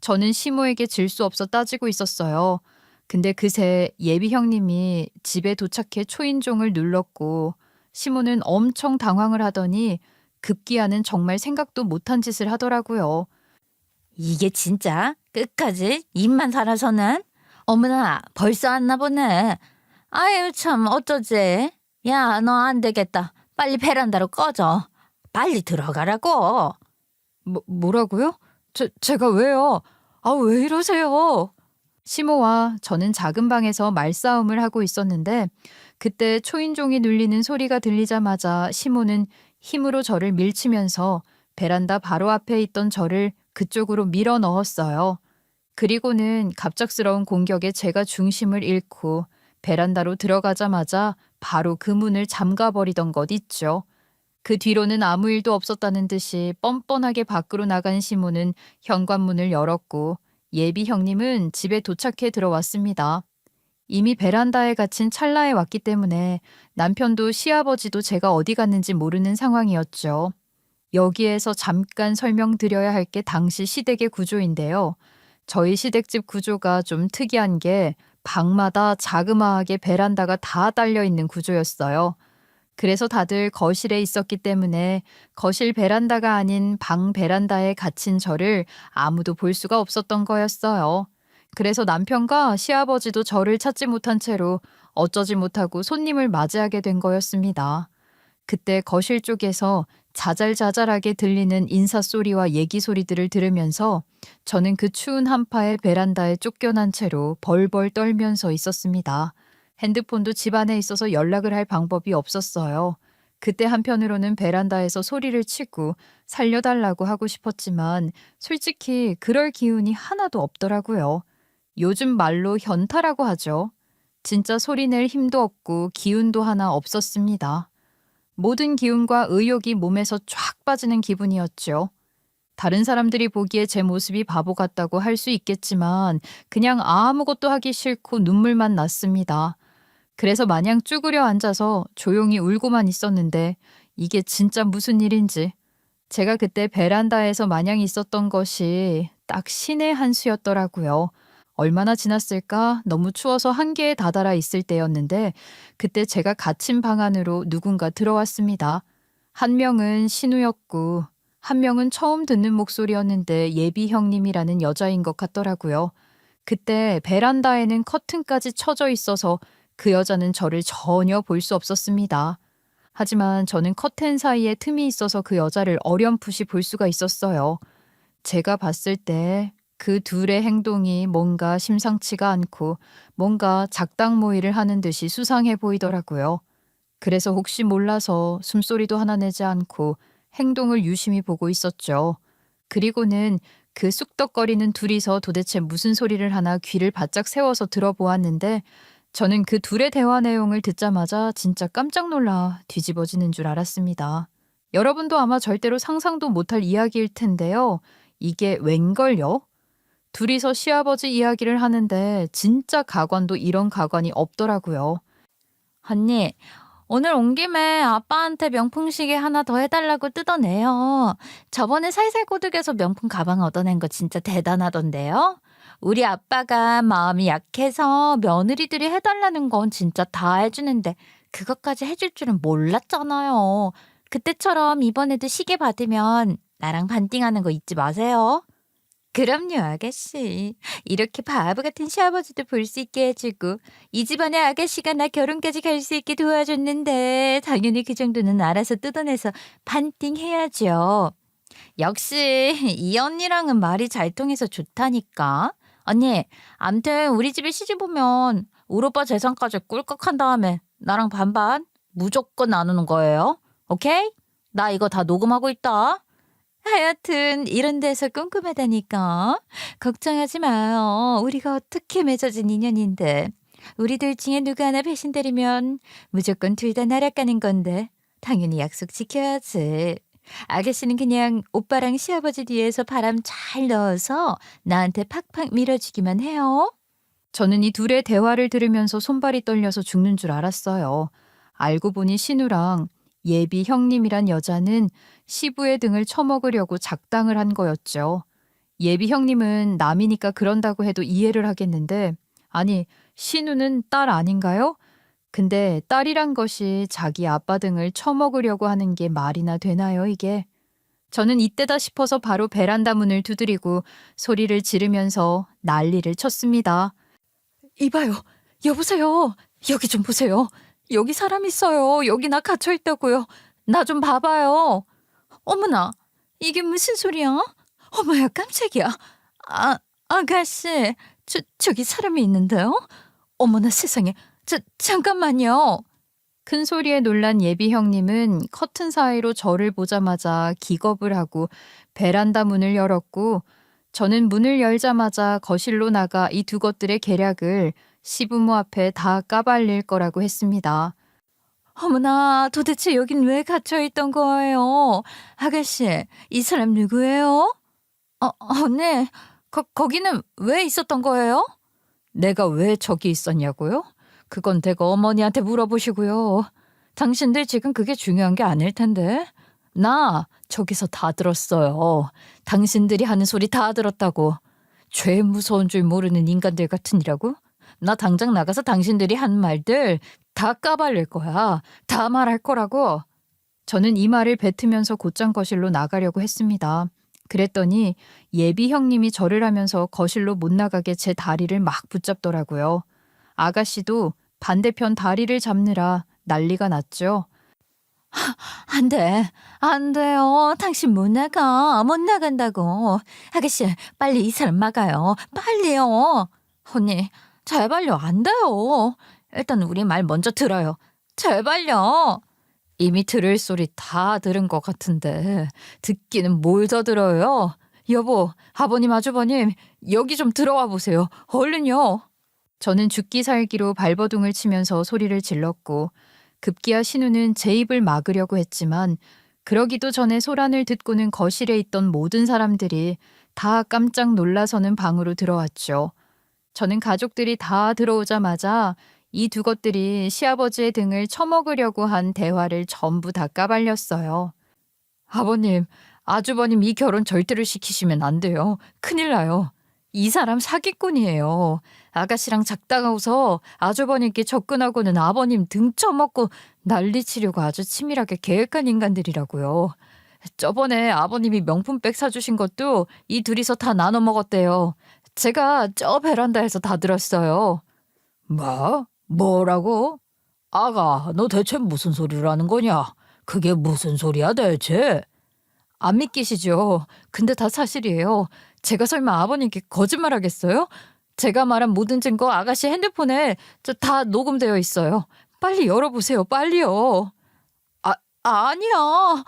저는 시모에게 질 수 없어 따지고 있었어요. 근데 그새 예비 형님이 집에 도착해 초인종을 눌렀고 시모는 엄청 당황을 하더니 급기야는 정말 생각도 못한 짓을 하더라고요. 이게 진짜 끝까지 입만 살아서는? 어머나, 벌써 왔나 보네. 아유 참 어쩌지. 야, 너 안 되겠다. 빨리 베란다로 꺼져. 빨리 들어가라고. 뭐라고요? 제가 왜요? 아, 왜 이러세요? 시모와 저는 작은 방에서 말싸움을 하고 있었는데 그때 초인종이 눌리는 소리가 들리자마자 시모는 힘으로 저를 밀치면서 베란다 바로 앞에 있던 저를 그쪽으로 밀어 넣었어요. 그리고는 갑작스러운 공격에 제가 중심을 잃고 베란다로 들어가자마자 바로 그 문을 잠가버리던 것 있죠. 그 뒤로는 아무 일도 없었다는 듯이 뻔뻔하게 밖으로 나간 시모는 현관문을 열었고 예비 형님은 집에 도착해 들어왔습니다. 이미 베란다에 갇힌 찰나에 왔기 때문에 남편도 시아버지도 제가 어디 갔는지 모르는 상황이었죠. 여기에서 잠깐 설명드려야 할 게 당시 시댁의 구조인데요. 저희 시댁집 구조가 좀 특이한 게 방마다 자그마하게 베란다가 다 딸려 있는 구조였어요. 그래서 다들 거실에 있었기 때문에 거실 베란다가 아닌 방 베란다에 갇힌 저를 아무도 볼 수가 없었던 거였어요. 그래서 남편과 시아버지도 저를 찾지 못한 채로 어쩌지 못하고 손님을 맞이하게 된 거였습니다. 그때 거실 쪽에서 자잘자잘하게 들리는 인사소리와 얘기 소리들을 들으면서 저는 그 추운 한파에 베란다에 쫓겨난 채로 벌벌 떨면서 있었습니다. 핸드폰도 집 안에 있어서 연락을 할 방법이 없었어요. 그때 한편으로는 베란다에서 소리를 치고 살려달라고 하고 싶었지만 솔직히 그럴 기운이 하나도 없더라고요. 요즘 말로 현타라고 하죠. 진짜 소리낼 힘도 없고 기운도 하나 없었습니다. 모든 기운과 의욕이 몸에서 쫙 빠지는 기분이었죠. 다른 사람들이 보기에 제 모습이 바보 같다고 할 수 있겠지만 그냥 아무것도 하기 싫고 눈물만 났습니다. 그래서 마냥 쭈그려 앉아서 조용히 울고만 있었는데 이게 진짜 무슨 일인지. 제가 그때 베란다에서 마냥 있었던 것이 딱 신의 한 수였더라고요. 얼마나 지났을까? 너무 추워서 한계에 다다라 있을 때였는데 그때 제가 갇힌 방 안으로 누군가 들어왔습니다. 한 명은 신우였고 한 명은 처음 듣는 목소리였는데 예비 형님이라는 여자인 것 같더라고요. 그때 베란다에는 커튼까지 쳐져 있어서 그 여자는 저를 전혀 볼 수 없었습니다. 하지만 저는 커튼 사이에 틈이 있어서 그 여자를 어렴풋이 볼 수가 있었어요. 제가 봤을 때 그 둘의 행동이 뭔가 심상치가 않고 뭔가 작당 모의를 하는 듯이 수상해 보이더라고요. 그래서 혹시 몰라서 숨소리도 하나 내지 않고 행동을 유심히 보고 있었죠. 그리고는 그 쑥덕거리는 둘이서 도대체 무슨 소리를 하나 귀를 바짝 세워서 들어보았는데 저는 그 둘의 대화 내용을 듣자마자 진짜 깜짝 놀라 뒤집어지는 줄 알았습니다. 여러분도 아마 절대로 상상도 못할 이야기일 텐데요. 이게 웬걸요? 둘이서 시아버지 이야기를 하는데 진짜 가관도 이런 가관이 없더라고요. 언니, 오늘 온 김에 아빠한테 명품 시계 하나 더 해달라고 뜯어내요. 저번에 살살고득에서 명품 가방 얻어낸 거 진짜 대단하던데요. 우리 아빠가 마음이 약해서 며느리들이 해달라는 건 진짜 다 해주는데 그것까지 해줄 줄은 몰랐잖아요. 그때처럼 이번에도 시계 받으면 나랑 반띵하는 거 잊지 마세요. 그럼요, 아가씨. 이렇게 바보 같은 시아버지도 볼 수 있게 해주고 이 집안의 아가씨가 나 결혼까지 갈 수 있게 도와줬는데 당연히 그 정도는 알아서 뜯어내서 반띵해야죠. 역시 이 언니랑은 말이 잘 통해서 좋다니까. 언니, 암튼 우리 집에 시집 오면 우리 오빠 재산까지 꿀꺽 한 다음에 나랑 반반 무조건 나누는 거예요. 오케이? 나 이거 다 녹음하고 있다. 하여튼 이런 데서 궁금하다니까. 걱정하지 마요. 우리가 어떻게 맺어진 인연인데. 우리 둘 중에 누구 하나 배신 때리면 무조건 둘 다 날아가는 건데 당연히 약속 지켜야지. 아가씨는 그냥 오빠랑 시아버지 뒤에서 바람 잘 넣어서 나한테 팍팍 밀어주기만 해요. 저는 이 둘의 대화를 들으면서 손발이 떨려서 죽는 줄 알았어요. 알고 보니 신우랑 예비 형님이란 여자는 시부의 등을 쳐먹으려고 작당을 한 거였죠. 예비 형님은 남이니까 그런다고 해도 이해를 하겠는데, 아니, 신우는 딸 아닌가요? 근데 딸이란 것이 자기 아빠 등을 쳐먹으려고 하는 게 말이나 되나요, 이게? 저는 이때다 싶어서 바로 베란다 문을 두드리고 소리를 지르면서 난리를 쳤습니다. 이봐요. 여보세요. 여기 좀 보세요. 여기 사람 있어요. 여기 나 갇혀 있다고요. 나 좀 봐봐요. 어머나, 이게 무슨 소리야? 어머야, 깜짝이야. 아가씨, 저기 사람이 있는데요? 어머나 세상에, 잠깐만요. 큰 소리에 놀란 예비 형님은 커튼 사이로 저를 보자마자 기겁을 하고 베란다 문을 열었고 저는 문을 열자마자 거실로 나가 이 두 것들의 계략을 시부모 앞에 다 까발릴 거라고 했습니다. 어머나, 도대체 여긴 왜 갇혀있던 거예요? 아가씨, 이 사람 누구예요? 언니, 거기는 왜 있었던 거예요? 내가 왜 저기 있었냐고요? 그건 대거 어머니한테 물어보시고요. 당신들 지금 그게 중요한 게 아닐 텐데. 나 저기서 다 들었어요. 당신들이 하는 소리 다 들었다고. 죄 무서운 줄 모르는 인간들 같으니라고? 나 당장 나가서 당신들이 한 말들 다 까발릴 거야. 다 말할 거라고. 저는 이 말을 뱉으면서 곧장 거실로 나가려고 했습니다. 그랬더니 예비 형님이 절을 하면서 거실로 못 나가게 제 다리를 막 붙잡더라고요. 아가씨도 반대편 다리를 잡느라 난리가 났죠. 안 돼. 안 돼요. 당신 못 나가. 못 나간다고. 아가씨, 빨리 이 사람 막아요. 빨리요. 언니, 제발요. 안 돼요. 일단 우리 말 먼저 들어요. 제발요. 이미 들을 소리 다 들은 것 같은데 듣기는 뭘 더 들어요? 여보, 아버님, 아주버님, 여기 좀 들어와 보세요. 얼른요. 저는 죽기 살기로 발버둥을 치면서 소리를 질렀고 급기야 신우는 제 입을 막으려고 했지만 그러기도 전에 소란을 듣고는 거실에 있던 모든 사람들이 다 깜짝 놀라서는 방으로 들어왔죠. 저는 가족들이 다 들어오자마자 이 두 것들이 시아버지의 등을 쳐먹으려고 한 대화를 전부 다 까발렸어요. 아버님, 아주버님 이 결혼 절대로 시키시면 안 돼요. 큰일 나요. 이 사람 사기꾼이에요. 아가씨랑 작당하고서 아주버님께 접근하고는 아버님 등 쳐먹고 난리치려고 아주 치밀하게 계획한 인간들이라고요. 저번에 아버님이 명품백 사주신 것도 이 둘이서 다 나눠 먹었대요. 제가 저 베란다에서 다 들었어요. 뭐? 뭐라고? 아가, 너 대체 무슨 소리를 하는 거냐? 그게 무슨 소리야 대체? 안 믿기시죠? 근데 다 사실이에요. 제가 설마 아버님께 거짓말하겠어요? 제가 말한 모든 증거 아가씨 핸드폰에 다 녹음되어 있어요. 빨리 열어보세요. 빨리요. 아니야.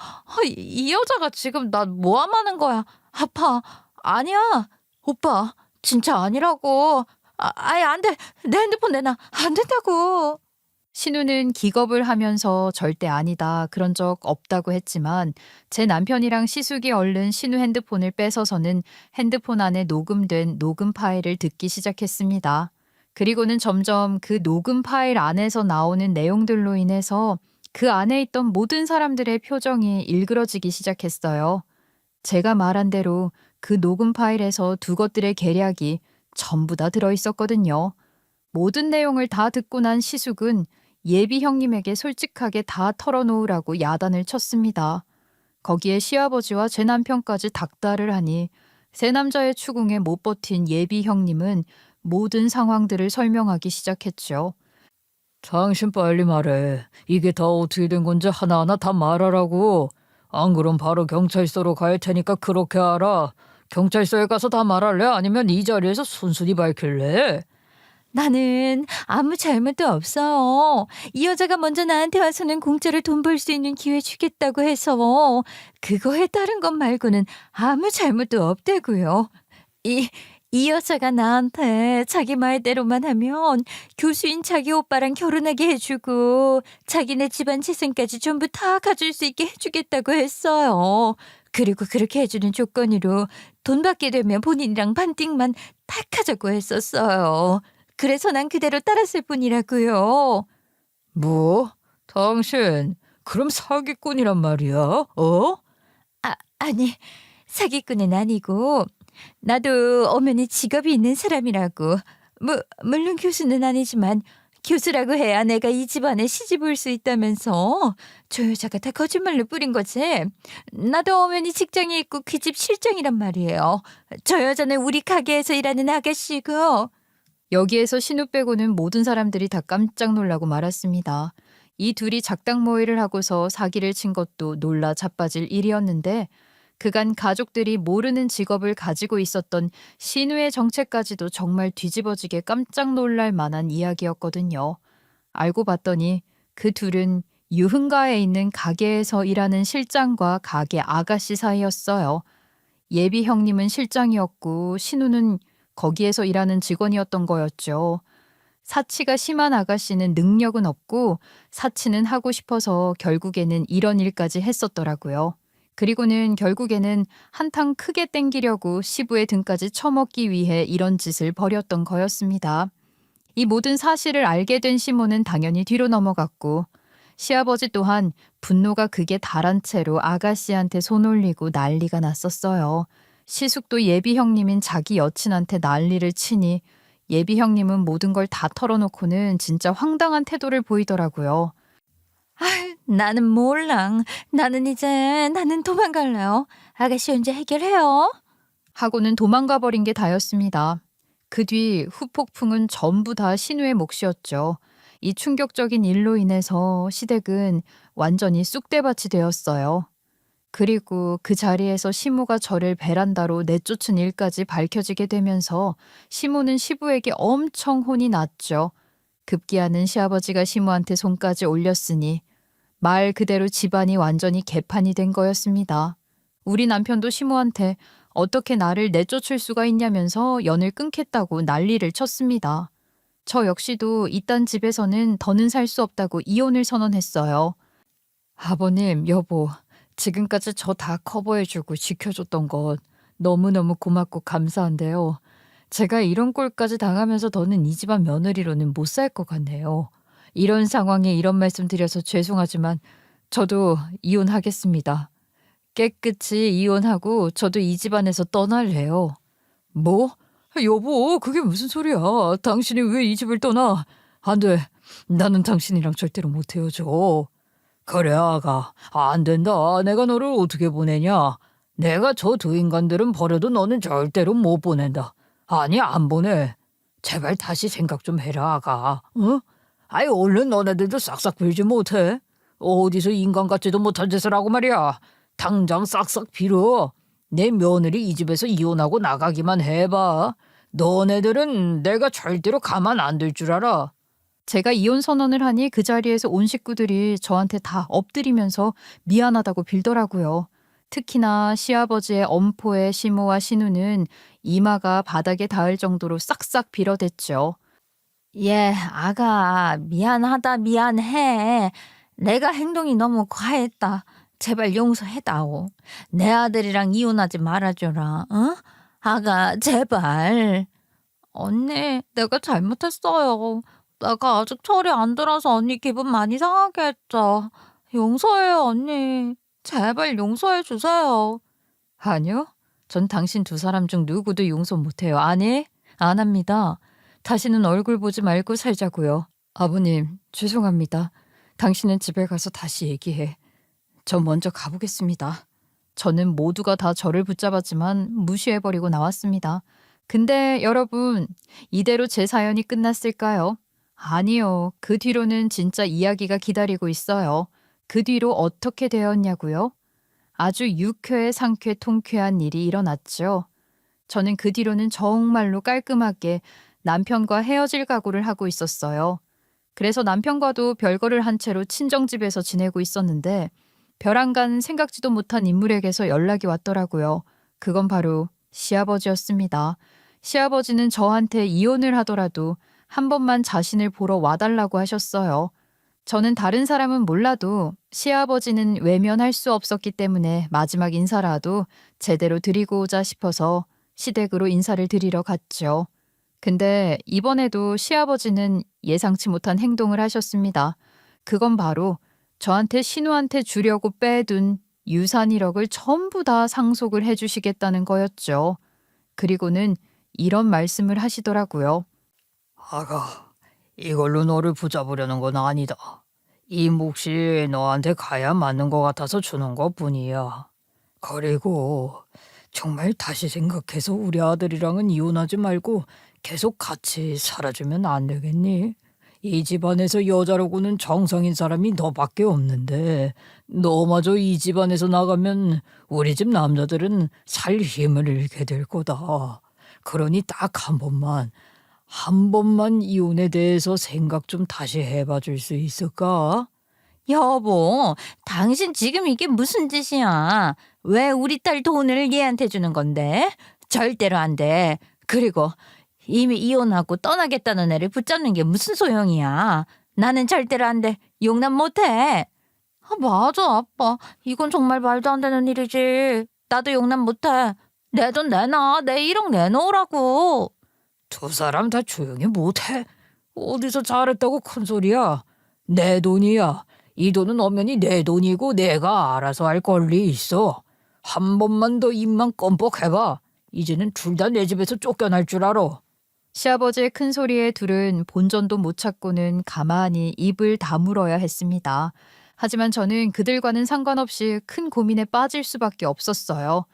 이 여자가 지금 나 모함하는 거야. 아파. 아니야. 오빠, 진짜 아니라고. 아예 안 돼. 내 핸드폰 내놔. 안 된다고. 신우는 기겁을 하면서 절대 아니다. 그런 적 없다고 했지만 제 남편이랑 시숙이 얼른 신우 핸드폰을 뺏어서는 핸드폰 안에 녹음된 녹음 파일을 듣기 시작했습니다. 그리고는 점점 그 녹음 파일 안에서 나오는 내용들로 인해서 그 안에 있던 모든 사람들의 표정이 일그러지기 시작했어요. 제가 말한 대로 그 녹음 파일에서 두 것들의 계략이 전부 다 들어있었거든요. 모든 내용을 다 듣고 난 시숙은 예비 형님에게 솔직하게 다 털어놓으라고 야단을 쳤습니다. 거기에 시아버지와 제 남편까지 닥달을 하니 세 남자의 추궁에 못 버틴 예비 형님은 모든 상황들을 설명하기 시작했죠. 당신 빨리 말해. 이게 다 어떻게 된 건지 하나하나 다 말하라고. 안 그럼 바로 경찰서로 갈 테니까 그렇게 알아. 경찰서에 가서 다 말할래? 아니면 이 자리에서 순순히 밝힐래? 나는 아무 잘못도 없어요. 이 여자가 먼저 나한테 와서는 공짜로 돈 벌 수 있는 기회 주겠다고 해서 그거에 따른 것 말고는 아무 잘못도 없다고요. 이 여자가 나한테 자기 말대로만 하면 교수인 자기 오빠랑 결혼하게 해주고 자기네 집안 재산까지 전부 다 가질 수 있게 해주겠다고 했어요. 그리고 그렇게 해주는 조건으로 돈 받게 되면 본인이랑 반띵만 딱 하자고 했었어요. 그래서 난 그대로 따랐을 뿐이라고요. 뭐? 당신 그럼 사기꾼이란 말이야? 어? 아니, 사기꾼은 아니고 나도 엄연히 직업이 있는 사람이라고. 물론 교수는 아니지만 교수라고 해야 내가 이 집안에 시집 올 수 있다면서 저 여자가 다 거짓말로 뿌린 거지. 나도 엄연히 직장에 있고 그 집 실장이란 말이에요. 저 여자는 우리 가게에서 일하는 아가씨고. 여기에서 신우 빼고는 모든 사람들이 다 깜짝 놀라고 말았습니다. 이 둘이 작당 모의를 하고서 사기를 친 것도 놀라 자빠질 일이었는데 그간 가족들이 모르는 직업을 가지고 있었던 신우의 정체까지도 정말 뒤집어지게 깜짝 놀랄 만한 이야기였거든요. 알고 봤더니 그 둘은 유흥가에 있는 가게에서 일하는 실장과 가게 아가씨 사이였어요. 예비 형님은 실장이었고 신우는 거기에서 일하는 직원이었던 거였죠. 사치가 심한 아가씨는 능력은 없고 사치는 하고 싶어서 결국에는 이런 일까지 했었더라고요. 그리고는 결국에는 한탕 크게 땡기려고 시부의 등까지 쳐먹기 위해 이런 짓을 벌였던 거였습니다. 이 모든 사실을 알게 된 시모는 당연히 뒤로 넘어갔고 시아버지 또한 분노가 극에 달한 채로 아가씨한테 손 올리고 난리가 났었어요. 시숙도 예비 형님인 자기 여친한테 난리를 치니 예비 형님은 모든 걸 다 털어놓고는 진짜 황당한 태도를 보이더라고요. 나는 몰라. 나는 도망갈래요. 아가씨 언제 해결해요? 하고는 도망가 버린 게 다였습니다. 그 뒤 후폭풍은 전부 다 신우의 몫이었죠. 이 충격적인 일로 인해서 시댁은 완전히 쑥대밭이 되었어요. 그리고 그 자리에서 시모가 저를 베란다로 내쫓은 일까지 밝혀지게 되면서 시모는 시부에게 엄청 혼이 났죠. 급기야는 시아버지가 시모한테 손까지 올렸으니 말 그대로 집안이 완전히 개판이 된 거였습니다. 우리 남편도 시모한테 어떻게 나를 내쫓을 수가 있냐면서 연을 끊겠다고 난리를 쳤습니다. 저 역시도 이딴 집에서는 더는 살 수 없다고 이혼을 선언했어요. 아버님, 여보, 지금까지 저 다 커버해주고 지켜줬던 것 너무너무 고맙고 감사한데요. 제가 이런 꼴까지 당하면서 더는 이 집안 며느리로는 못 살 것 같네요. 이런 상황에 이런 말씀 드려서 죄송하지만 저도 이혼하겠습니다. 깨끗이 이혼하고 저도 이 집안에서 떠날래요. 뭐? 여보, 그게 무슨 소리야. 당신이 왜 이 집을 떠나? 안 돼. 나는 당신이랑 절대로 못 헤어져. 그래, 아가. 안 된다. 내가 너를 어떻게 보내냐. 내가 저 두 인간들은 버려도 너는 절대로 못 보낸다. 아니, 안 보내. 제발 다시 생각 좀 해라, 아가. 어? 아이 얼른 너네들도 싹싹 빌지 못해. 어디서 인간 같지도 못한 짓을 하고 말이야. 당장 싹싹 빌어. 내 며느리 이 집에서 이혼하고 나가기만 해봐. 너네들은 내가 절대로 가만 안 둘 줄 알아. 제가 이혼 선언을 하니 그 자리에서 온 식구들이 저한테 다 엎드리면서 미안하다고 빌더라고요. 특히나 시아버지의 엄포의 시모와 시누는 이마가 바닥에 닿을 정도로 싹싹 빌어댔죠. 예, 아가, 미안하다, 미안해. 내가 행동이 너무 과했다. 제발 용서해다오. 내 아들이랑 이혼하지 말아줘라, 어? 아가, 제발. 언니, 내가 잘못했어요. 내가 아직 철이 안 들어서 언니 기분 많이 상하게 했죠. 용서해요, 언니. 제발 용서해 주세요. 아니요. 전 당신 두 사람 중 누구도 용서 못해요. 아니, 안 합니다. 다시는 얼굴 보지 말고 살자고요. 아버님, 죄송합니다. 당신은 집에 가서 다시 얘기해. 저 먼저 가보겠습니다. 저는 모두가 다 저를 붙잡았지만 무시해버리고 나왔습니다. 근데 여러분, 이대로 제 사연이 끝났을까요? 아니요. 그 뒤로는 진짜 이야기가 기다리고 있어요. 그 뒤로 어떻게 되었냐고요? 아주 유쾌, 상쾌, 통쾌한 일이 일어났죠. 저는 그 뒤로는 정말로 깔끔하게 남편과 헤어질 각오를 하고 있었어요. 그래서 남편과도 별거를 한 채로 친정집에서 지내고 있었는데 벼랑간 생각지도 못한 인물에게서 연락이 왔더라고요. 그건 바로 시아버지였습니다. 시아버지는 저한테 이혼을 하더라도 한 번만 자신을 보러 와달라고 하셨어요. 저는 다른 사람은 몰라도 시아버지는 외면할 수 없었기 때문에 마지막 인사라도 제대로 드리고 오자 싶어서 시댁으로 인사를 드리러 갔죠. 근데 이번에도 시아버지는 예상치 못한 행동을 하셨습니다. 그건 바로 저한테 신우한테 주려고 빼둔 유산 1억을 전부 다 상속을 해주시겠다는 거였죠. 그리고는 이런 말씀을 하시더라고요. 아가, 이걸로 너를 붙잡으려는 건 아니다. 이 몫이 너한테 가야 맞는 것 같아서 주는 것뿐이야. 그리고 정말 다시 생각해서 우리 아들이랑은 이혼하지 말고 계속 같이 살아주면 안 되겠니? 이 집안에서 여자로고는 정상인 사람이 너밖에 없는데 너마저 이 집안에서 나가면 우리 집 남자들은 살 힘을 잃게 될 거다. 그러니 딱 한 번만 이혼에 대해서 생각 좀 다시 해봐 줄 수 있을까? 여보, 당신 지금 이게 무슨 짓이야? 왜 우리 딸 돈을 얘한테 주는 건데? 절대로 안 돼. 그리고 이미 이혼하고 떠나겠다는 애를 붙잡는 게 무슨 소용이야? 나는 절대로 안 돼. 용납 못 해. 아, 맞아, 아빠. 이건 정말 말도 안 되는 일이지. 나도 용납 못 해. 내 돈 내놔. 내 1억 내놓으라고. 두 사람 다 조용히 못해? 어디서 잘했다고 큰 소리야? 내 돈이야. 이 돈은 엄연히 내 돈이고 내가 알아서 할 권리 있어. 한 번만 더 입만 껌뻑 해봐. 이제는 둘 다 내 집에서 쫓겨날 줄 알아. 시아버지의 큰 소리에 둘은 본전도 못 찾고는 가만히 입을 다물어야 했습니다. 하지만 저는 그들과는 상관없이 큰 고민에 빠질 수밖에 없었어요.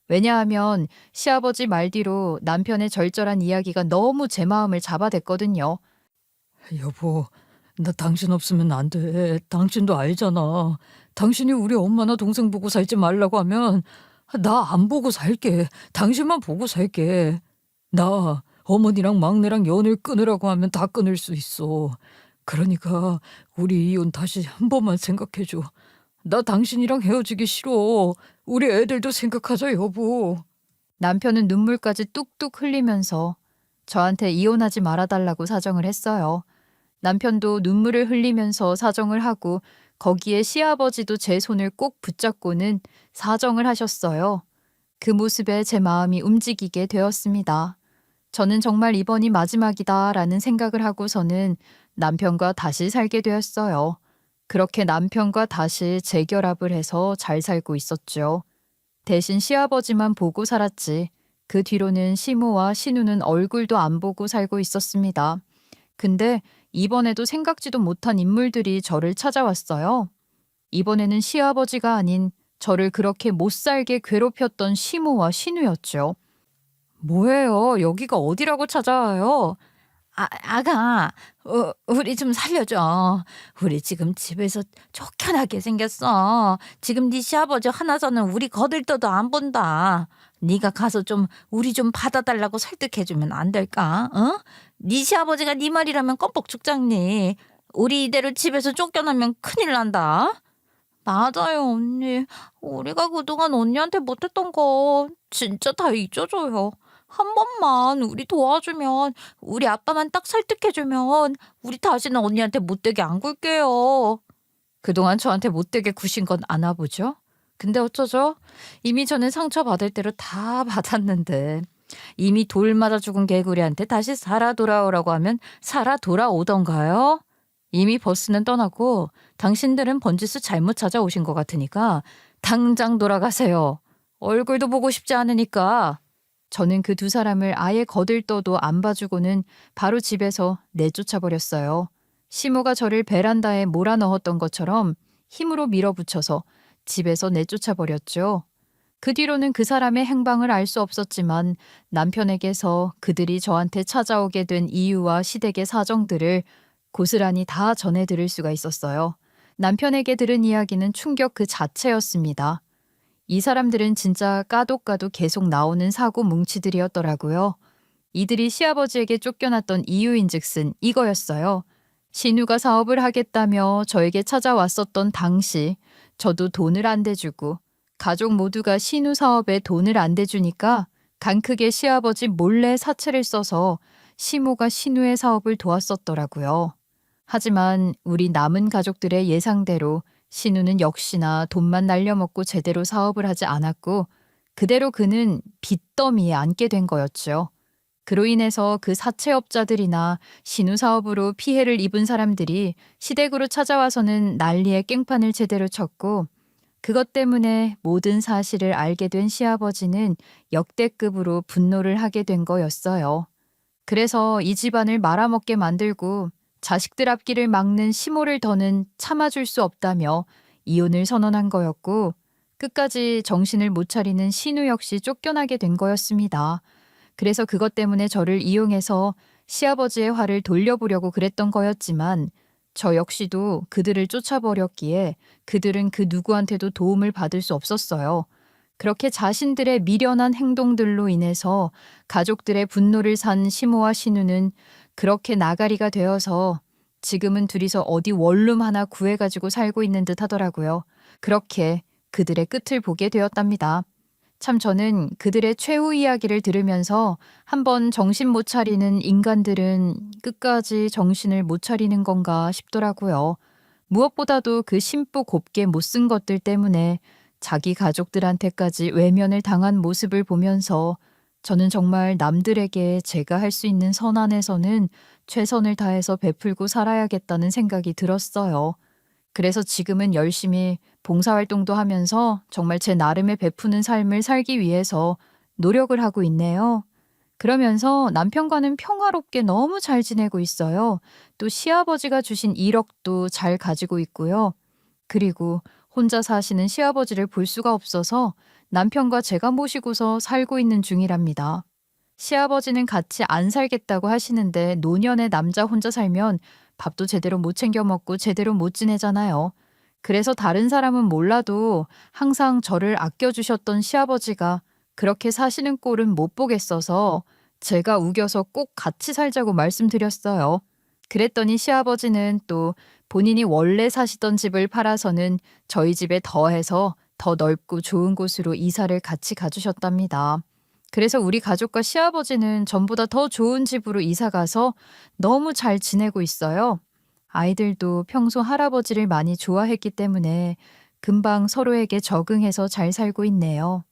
왜냐하면 시아버지 말 뒤로 남편의 절절한 이야기가 너무 제 마음을 잡아댔거든요. 여보, 나 당신 없으면 안 돼. 당신도 알잖아. 당신이 우리 엄마나 동생 보고 살지 말라고 하면 나 안 보고 살게. 당신만 보고 살게. 나 어머니랑 막내랑 연을 끊으라고 하면 다 끊을 수 있어. 그러니까 우리 이혼 다시 한 번만 생각해줘. 나 당신이랑 헤어지기 싫어. 우리 애들도 생각하자, 여보. 남편은 눈물까지 뚝뚝 흘리면서 저한테 이혼하지 말아달라고 사정을 했어요. 남편도 눈물을 흘리면서 사정을 하고 거기에 시아버지도 제 손을 꼭 붙잡고는 사정을 하셨어요. 그 모습에 제 마음이 움직이게 되었습니다. 저는 정말 이번이 마지막이다라는 생각을 하고서는 남편과 다시 살게 되었어요. 그렇게 남편과 다시 재결합을 해서 잘 살고 있었죠. 대신 시아버지만 보고 살았지. 그 뒤로는 시모와 시누는 얼굴도 안 보고 살고 있었습니다. 근데 이번에도 생각지도 못한 인물들이 저를 찾아왔어요. 이번에는 시아버지가 아닌 저를 그렇게 못살게 괴롭혔던 시모와 시누였죠. 뭐예요? 여기가 어디라고 찾아와요? 아가, 우리 좀 살려줘. 우리 지금 집에서 쫓겨나게 생겼어. 지금 네 시아버지 화나서는 우리 거들떠도 안 본다. 네가 가서 좀 우리 좀 받아달라고 설득해주면 안 될까? 어? 네 시아버지가 네 말이라면 껌뻑 죽잖니. 우리 이대로 집에서 쫓겨나면 큰일 난다. 맞아요, 언니. 우리가 그동안 언니한테 못했던 거 진짜 다 잊어줘요. 한 번만 우리 도와주면, 우리 아빠만 딱 설득해주면 우리 다시는 언니한테 못되게 안 굴게요. 그동안 저한테 못되게 구신 건 아나 보죠? 근데 어쩌죠? 이미 저는 상처받을 대로 다 받았는데 이미 돌 맞아 죽은 개구리한테 다시 살아 돌아오라고 하면 살아 돌아오던가요? 이미 버스는 떠나고 당신들은 번지수 잘못 찾아오신 것 같으니까 당장 돌아가세요. 얼굴도 보고 싶지 않으니까. 저는 그 두 사람을 아예 거들떠도 안 봐주고는 바로 집에서 내쫓아버렸어요. 시모가 저를 베란다에 몰아넣었던 것처럼 힘으로 밀어붙여서 집에서 내쫓아버렸죠. 그 뒤로는 그 사람의 행방을 알 수 없었지만 남편에게서 그들이 저한테 찾아오게 된 이유와 시댁의 사정들을 고스란히 다 전해 들을 수가 있었어요. 남편에게 들은 이야기는 충격 그 자체였습니다. 이 사람들은 진짜 까도 계속 나오는 사고 뭉치들이었더라고요. 이들이 시아버지에게 쫓겨났던 이유인즉슨 이거였어요. 신우가 사업을 하겠다며 저에게 찾아왔었던 당시 저도 돈을 안 대주고 가족 모두가 신우 사업에 돈을 안 대주니까 간크게 시아버지 몰래 사채를 써서 시모가 신우의 사업을 도왔었더라고요. 하지만 우리 남은 가족들의 예상대로 신우는 역시나 돈만 날려먹고 제대로 사업을 하지 않았고 그대로 그는 빚더미에 앉게 된 거였죠. 그로 인해서 그 사채업자들이나 신우 사업으로 피해를 입은 사람들이 시댁으로 찾아와서는 난리의 깽판을 제대로 쳤고 그것 때문에 모든 사실을 알게 된 시아버지는 역대급으로 분노를 하게 된 거였어요. 그래서 이 집안을 말아먹게 만들고 자식들 앞길을 막는 시모를 더는 참아줄 수 없다며 이혼을 선언한 거였고 끝까지 정신을 못 차리는 신우 역시 쫓겨나게 된 거였습니다. 그래서 그것 때문에 저를 이용해서 시아버지의 화를 돌려보려고 그랬던 거였지만 저 역시도 그들을 쫓아버렸기에 그들은 그 누구한테도 도움을 받을 수 없었어요. 그렇게 자신들의 미련한 행동들로 인해서 가족들의 분노를 산 시모와 신우는 그렇게 나가리가 되어서 지금은 둘이서 어디 원룸 하나 구해가지고 살고 있는 듯 하더라고요. 그렇게 그들의 끝을 보게 되었답니다. 참 저는 그들의 최후 이야기를 들으면서 한번 정신 못 차리는 인간들은 끝까지 정신을 못 차리는 건가 싶더라고요. 무엇보다도 그 심보 곱게 못 쓴 것들 때문에 자기 가족들한테까지 외면을 당한 모습을 보면서 저는 정말 남들에게 제가 할 수 있는 선안에서는 최선을 다해서 베풀고 살아야겠다는 생각이 들었어요. 그래서 지금은 열심히 봉사활동도 하면서 정말 제 나름의 베푸는 삶을 살기 위해서 노력을 하고 있네요. 그러면서 남편과는 평화롭게 너무 잘 지내고 있어요. 또 시아버지가 주신 1억도 잘 가지고 있고요. 그리고 혼자 사시는 시아버지를 볼 수가 없어서 남편과 제가 모시고서 살고 있는 중이랍니다. 시아버지는 같이 안 살겠다고 하시는데 노년의 남자 혼자 살면 밥도 제대로 못 챙겨 먹고 제대로 못 지내잖아요. 그래서 다른 사람은 몰라도 항상 저를 아껴주셨던 시아버지가 그렇게 사시는 꼴은 못 보겠어서 제가 우겨서 꼭 같이 살자고 말씀드렸어요. 그랬더니 시아버지는 또 본인이 원래 사시던 집을 팔아서는 저희 집에 더해서 더 넓고 좋은 곳으로 이사를 같이 가주셨답니다. 그래서 우리 가족과 시아버지는 전보다 더 좋은 집으로 이사 가서 너무 잘 지내고 있어요. 아이들도 평소 할아버지를 많이 좋아했기 때문에 금방 서로에게 적응해서 잘 살고 있네요.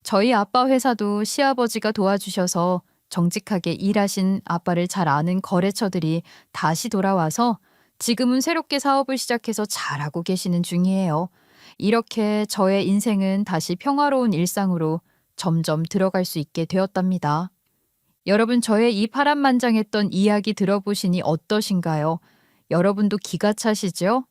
저희 아빠 회사도 시아버지가 도와주셔서 정직하게 일하신 아빠를 잘 아는 거래처들이 다시 돌아와서 지금은 새롭게 사업을 시작해서 잘하고 계시는 중이에요. 이렇게 저의 인생은 다시 평화로운 일상으로 점점 들어갈 수 있게 되었답니다. 여러분 저의 이 파란만장했던 이야기 들어보시니 어떠신가요? 여러분도 기가 차시죠?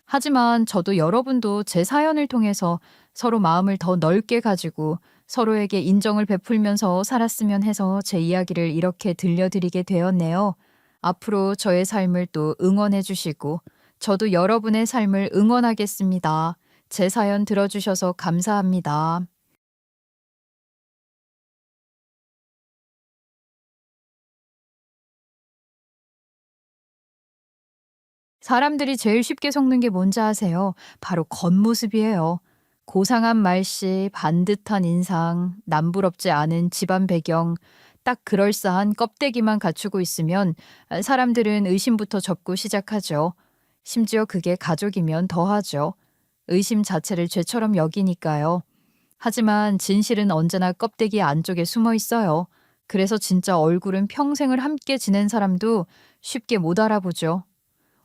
하지만 저도 여러분도 제 사연을 통해서 서로 마음을 더 넓게 가지고 서로에게 인정을 베풀면서 살았으면 해서 제 이야기를 이렇게 들려드리게 되었네요. 앞으로 저의 삶을 또 응원해 주시고 저도 여러분의 삶을 응원하겠습니다. 제 사연 들어주셔서 감사합니다. 사람들이 제일 쉽게 속는 게 뭔지 아세요? 바로 겉모습이에요. 고상한 말씨, 반듯한 인상, 남부럽지 않은 집안 배경, 딱 그럴싸한 껍데기만 갖추고 있으면 사람들은 의심부터 접고 시작하죠. 심지어 그게 가족이면 더하죠. 의심 자체를 죄처럼 여기니까요. 하지만 진실은 언제나 껍데기 안쪽에 숨어 있어요. 그래서 진짜 얼굴은 평생을 함께 지낸 사람도 쉽게 못 알아보죠.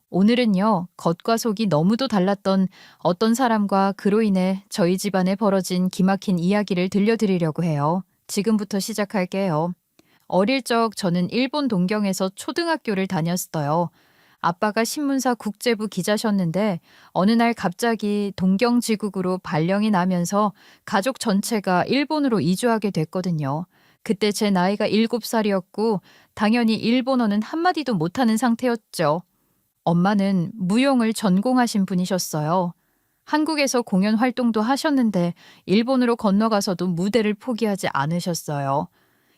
오늘은요, 겉과 속이 너무도 달랐던 어떤 사람과 그로 인해 저희 집안에 벌어진 기막힌 이야기를 들려드리려고 해요. 지금부터 시작할게요. 어릴 적 저는 일본 동경에서 초등학교를 다녔어요. 아빠가 신문사 국제부 기자셨는데 어느 날 갑자기 동경지국으로 발령이 나면서 가족 전체가 일본으로 이주하게 됐거든요. 그때 제 나이가 7살이었고 당연히 일본어는 한마디도 못하는 상태였죠. 엄마는 무용을 전공하신 분이셨어요. 한국에서 공연 활동도 하셨는데 일본으로 건너가서도 무대를 포기하지 않으셨어요.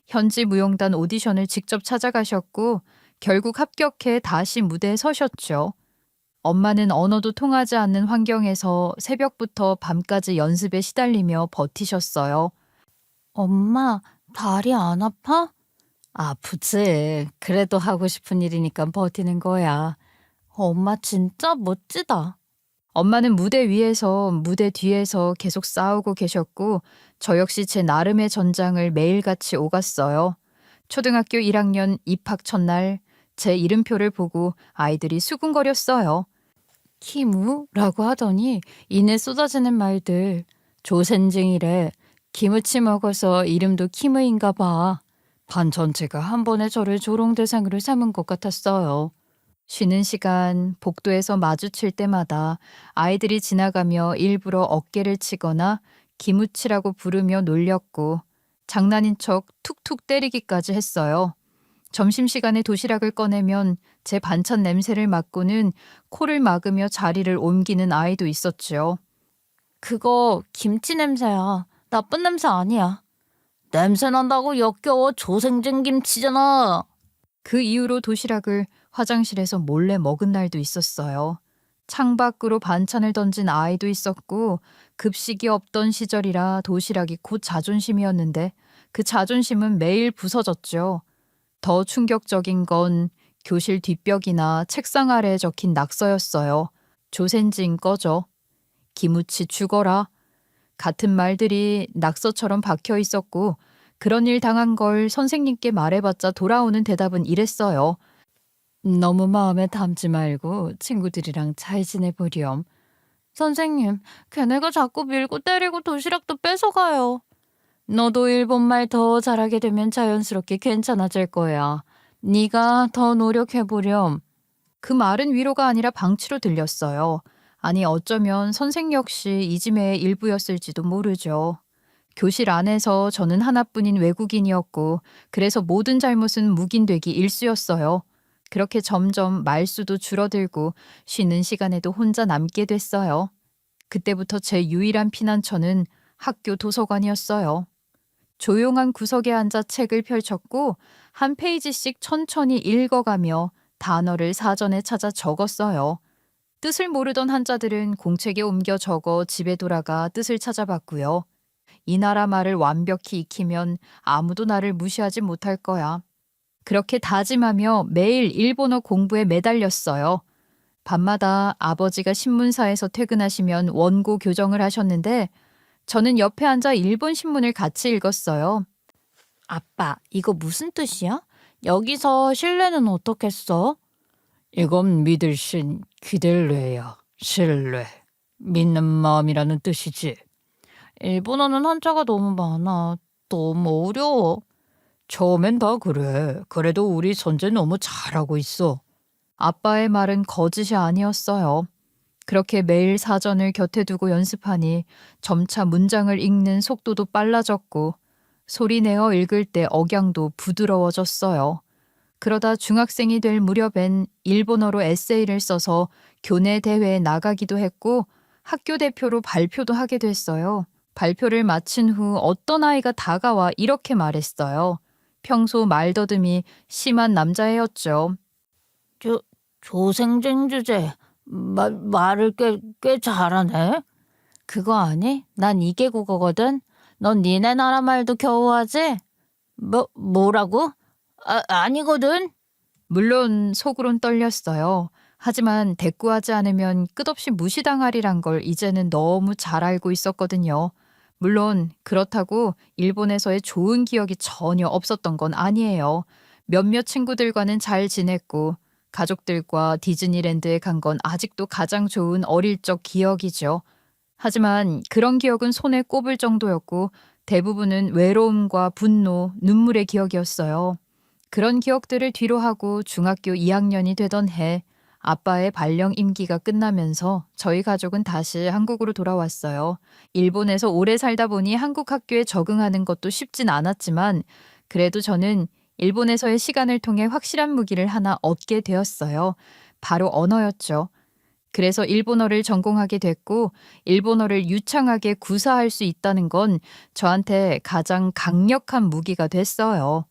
현지 무용단 오디션을 직접 찾아가셨고 결국 합격해 다시 무대에 서셨죠. 엄마는 언어도 통하지 않는 환경에서 새벽부터 밤까지 연습에 시달리며 버티셨어요. 엄마, 다리 안 아파? 아프지. 그래도 하고 싶은 일이니까 버티는 거야. 엄마 진짜 멋지다. 엄마는 무대 위에서 무대 뒤에서 계속 싸우고 계셨고 저 역시 제 나름의 전장을 매일같이 오갔어요. 초등학교 1학년 입학 첫날 제 이름표를 보고 아이들이 수군거렸어요. 키무라고 하더니 이내 쏟아지는 말들. 조센징이래. 키무치 먹어서 이름도 키무인가 봐. 반 전체가 한 번에 저를 조롱 대상으로 삼은 것 같았어요. 쉬는 시간 복도에서 마주칠 때마다 아이들이 지나가며 일부러 어깨를 치거나 기무치라고 부르며 놀렸고 장난인 척 툭툭 때리기까지 했어요. 점심시간에 도시락을 꺼내면 제 반찬 냄새를 맡고는 코를 막으며 자리를 옮기는 아이도 있었죠. 그거 김치 냄새야. 나쁜 냄새 아니야. 냄새 난다고 역겨워. 조생진 김치잖아. 그 이후로 도시락을 화장실에서 몰래 먹은 날도 있었어요. 창밖으로 반찬을 던진 아이도 있었고 급식이 없던 시절이라 도시락이 곧 자존심이었는데 그 자존심은 매일 부서졌죠. 더 충격적인 건 교실 뒷벽이나 책상 아래에 적힌 낙서였어요. 조센진 꺼져. 기무치 죽어라. 같은 말들이 낙서처럼 박혀 있었고 그런 일 당한 걸 선생님께 말해봤자 돌아오는 대답은 이랬어요. 너무 마음에 담지 말고 친구들이랑 잘 지내보렴. 선생님, 걔네가 자꾸 밀고 때리고 도시락도 뺏어가요. 너도 일본말 더 잘하게 되면 자연스럽게 괜찮아질 거야. 네가 더 노력해보렴. 그 말은 위로가 아니라 방치로 들렸어요. 아니 어쩌면 선생 역시 이지매의 일부였을지도 모르죠. 교실 안에서 저는 하나뿐인 외국인이었고 그래서 모든 잘못은 묵인되기 일쑤였어요. 그렇게 점점 말수도 줄어들고 쉬는 시간에도 혼자 남게 됐어요. 그때부터 제 유일한 피난처는 학교 도서관이었어요. 조용한 구석에 앉아 책을 펼쳤고 한 페이지씩 천천히 읽어가며 단어를 사전에 찾아 적었어요. 뜻을 모르던 한자들은 공책에 옮겨 적어 집에 돌아가 뜻을 찾아봤고요. 이 나라 말을 완벽히 익히면 아무도 나를 무시하지 못할 거야. 그렇게 다짐하며 매일 일본어 공부에 매달렸어요. 밤마다 아버지가 신문사에서 퇴근하시면 원고 교정을 하셨는데 저는 옆에 앉아 일본 신문을 같이 읽었어요. 아빠, 이거 무슨 뜻이야? 여기서 신뢰는 어떻게 써? 이건 믿을 신 기댈래야. 신뢰. 믿는 마음이라는 뜻이지. 일본어는 한자가 너무 많아. 너무 어려워. 처음엔 다 그래. 그래도 우리 선재 너무 잘하고 있어. 아빠의 말은 거짓이 아니었어요. 그렇게 매일 사전을 곁에 두고 연습하니 점차 문장을 읽는 속도도 빨라졌고 소리내어 읽을 때 억양도 부드러워졌어요. 그러다 중학생이 될 무렵엔 일본어로 에세이를 써서 교내 대회에 나가기도 했고 학교 대표로 발표도 하게 됐어요. 발표를 마친 후 어떤 아이가 다가와 이렇게 말했어요. 평소 말더듬이 심한 남자애였죠. 조생쟁 주제 말을 꽤 잘하네. 그거 아니? 난 이게 국어거든. 넌 니네 나라 말도 겨우 하지? 뭐라고? 아니거든. 물론 속으론 떨렸어요. 하지만 대꾸하지 않으면 끝없이 무시당하리란 걸 이제는 너무 잘 알고 있었거든요. 물론 그렇다고 일본에서의 좋은 기억이 전혀 없었던 건 아니에요. 몇몇 친구들과는 잘 지냈고 가족들과 디즈니랜드에 간 건 아직도 가장 좋은 어릴 적 기억이죠. 하지만 그런 기억은 손에 꼽을 정도였고 대부분은 외로움과 분노, 눈물의 기억이었어요. 그런 기억들을 뒤로하고 중학교 2학년이 되던 해 아빠의 발령 임기가 끝나면서 저희 가족은 다시 한국으로 돌아왔어요. 일본에서 오래 살다 보니 한국 학교에 적응하는 것도 쉽진 않았지만 그래도 저는 일본에서의 시간을 통해 확실한 무기를 하나 얻게 되었어요. 바로 언어였죠. 그래서 일본어를 전공하게 됐고 일본어를 유창하게 구사할 수 있다는 건 저한테 가장 강력한 무기가 됐어요.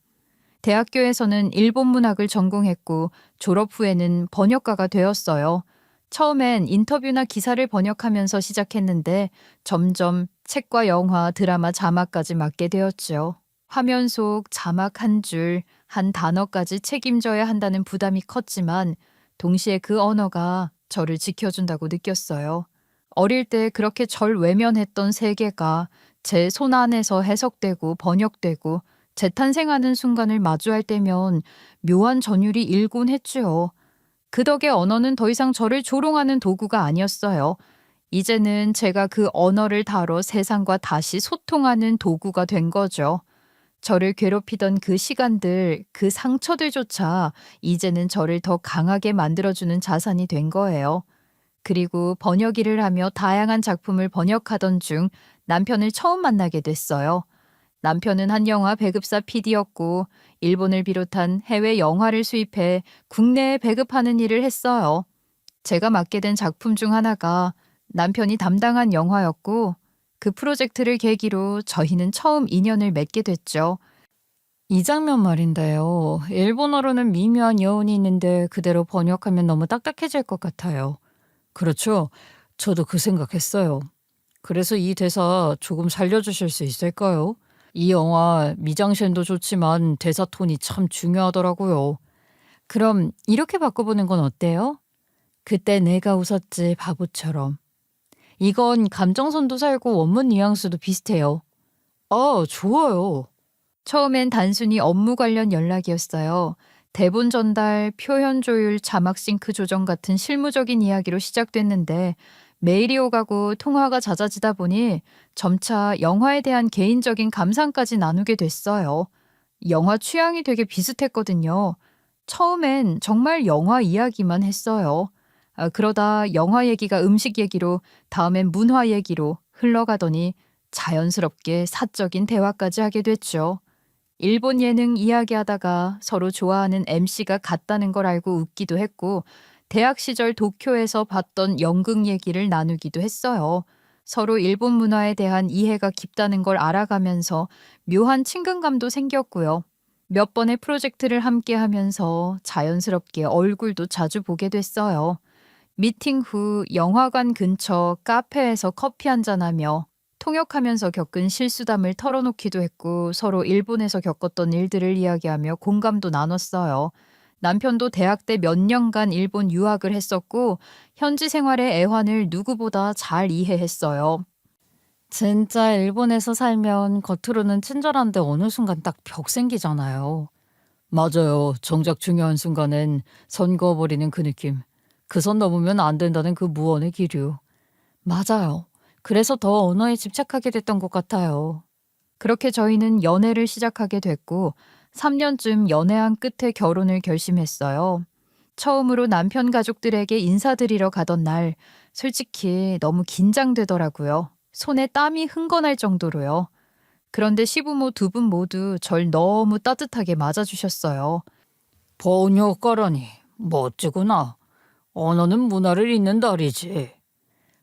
대학교에서는 일본 문학을 전공했고 졸업 후에는 번역가가 되었어요. 처음엔 인터뷰나 기사를 번역하면서 시작했는데 점점 책과 영화, 드라마 자막까지 맡게 되었죠. 화면 속 자막 한 줄, 한 단어까지 책임져야 한다는 부담이 컸지만 동시에 그 언어가 저를 지켜준다고 느꼈어요. 어릴 때 그렇게 절 외면했던 세계가 제 손 안에서 해석되고 번역되고 재탄생하는 순간을 마주할 때면 묘한 전율이 일곤 했지요. 그 덕에 언어는 더 이상 저를 조롱하는 도구가 아니었어요. 이제는 제가 그 언어를 다뤄 세상과 다시 소통하는 도구가 된 거죠. 저를 괴롭히던 그 시간들, 그 상처들조차 이제는 저를 더 강하게 만들어주는 자산이 된 거예요. 그리고 번역 일을 하며 다양한 작품을 번역하던 중 남편을 처음 만나게 됐어요. 남편은 한 영화 배급사 PD였고 일본을 비롯한 해외 영화를 수입해 국내에 배급하는 일을 했어요. 제가 맡게 된 작품 중 하나가 남편이 담당한 영화였고 그 프로젝트를 계기로 저희는 처음 인연을 맺게 됐죠. 이 장면 말인데요. 일본어로는 미묘한 여운이 있는데 그대로 번역하면 너무 딱딱해질 것 같아요. 그렇죠. 저도 그 생각했어요. 그래서 이 대사 조금 살려주실 수 있을까요? 이 영화 미장센도 좋지만 대사 톤이 참 중요하더라고요. 그럼 이렇게 바꿔보는 건 어때요? 그때 내가 웃었지 바보처럼. 이건 감정선도 살고 원문 뉘앙스도 비슷해요. 아, 좋아요. 처음엔 단순히 업무 관련 연락이었어요. 대본 전달, 표현 조율, 자막 싱크 조정 같은 실무적인 이야기로 시작됐는데 메일이 오가고 통화가 잦아지다 보니 점차 영화에 대한 개인적인 감상까지 나누게 됐어요. 영화 취향이 되게 비슷했거든요. 처음엔 정말 영화 이야기만 했어요. 그러다 영화 얘기가 음식 얘기로 다음엔 문화 얘기로 흘러가더니 자연스럽게 사적인 대화까지 하게 됐죠. 일본 예능 이야기하다가 서로 좋아하는 MC가 같다는 걸 알고 웃기도 했고 대학 시절 도쿄에서 봤던 연극 얘기를 나누기도 했어요. 서로 일본 문화에 대한 이해가 깊다는 걸 알아가면서 묘한 친근감도 생겼고요. 몇 번의 프로젝트를 함께 하면서 자연스럽게 얼굴도 자주 보게 됐어요. 미팅 후 영화관 근처 카페에서 커피 한잔하며 통역하면서 겪은 실수담을 털어놓기도 했고 서로 일본에서 겪었던 일들을 이야기하며 공감도 나눴어요. 남편도 대학 때 몇 년간 일본 유학을 했었고 현지 생활의 애환을 누구보다 잘 이해했어요. 진짜 일본에서 살면 겉으로는 친절한데 어느 순간 딱 벽 생기잖아요. 맞아요. 정작 중요한 순간엔 선 그어버리는 그 느낌. 그 선 넘으면 안 된다는 그 무언의 기류. 맞아요. 그래서 더 언어에 집착하게 됐던 것 같아요. 그렇게 저희는 연애를 시작하게 됐고 3년쯤 연애한 끝에 결혼을 결심했어요. 처음으로 남편 가족들에게 인사드리러 가던 날 솔직히 너무 긴장되더라고요. 손에 땀이 흥건할 정도로요. 그런데 시부모 두 분 모두 절 너무 따뜻하게 맞아주셨어요. 번역가라니 멋지구나. 언어는 문화를 잇는 달이지.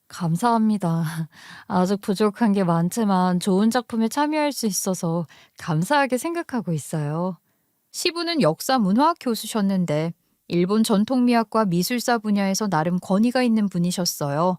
감사합니다. 아직 부족한 게 많지만 좋은 작품에 참여할 수 있어서 감사하게 생각하고 있어요. 시부는 역사 문화학 교수셨는데 일본 전통미학과 미술사 분야에서 나름 권위가 있는 분이셨어요.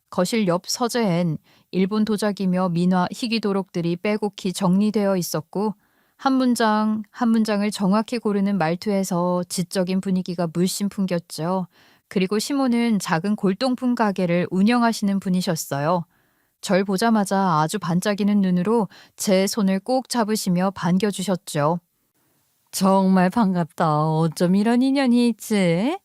거실 옆 서재엔 일본 도자기며 민화 희귀도록들이 빼곡히 정리되어 있었고 한 문장 한 문장을 정확히 고르는 말투에서 지적인 분위기가 물씬 풍겼죠. 그리고 시모는 작은 골동품 가게를 운영하시는 분이셨어요. 절 보자마자 아주 반짝이는 눈으로 제 손을 꼭 잡으시며 반겨주셨죠. 정말 반갑다. 어쩜 이런 인연이 있지?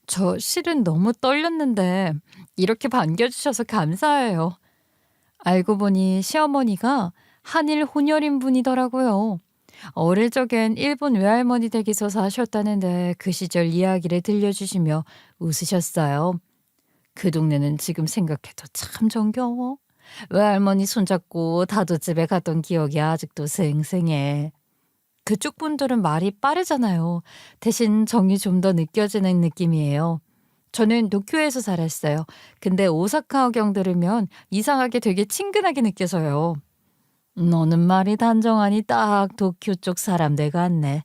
저 실은 너무 떨렸는데 이렇게 반겨주셔서 감사해요. 알고 보니 시어머니가 한일 혼혈인 분이더라고요. 어릴 적엔 일본 외할머니 댁에서 사셨다는데 그 시절 이야기를 들려주시며 웃으셨어요. 그 동네는 지금 생각해도 참 정겨워. 외할머니 손잡고 다도집에 갔던 기억이 아직도 생생해. 그쪽 분들은 말이 빠르잖아요. 대신 정이 좀 더 느껴지는 느낌이에요. 저는 도쿄에서 살았어요. 근데 오사카 어경 들으면 이상하게 되게 친근하게 느껴져요. 너는 말이 단정하니 딱 도쿄 쪽 사람들 같네.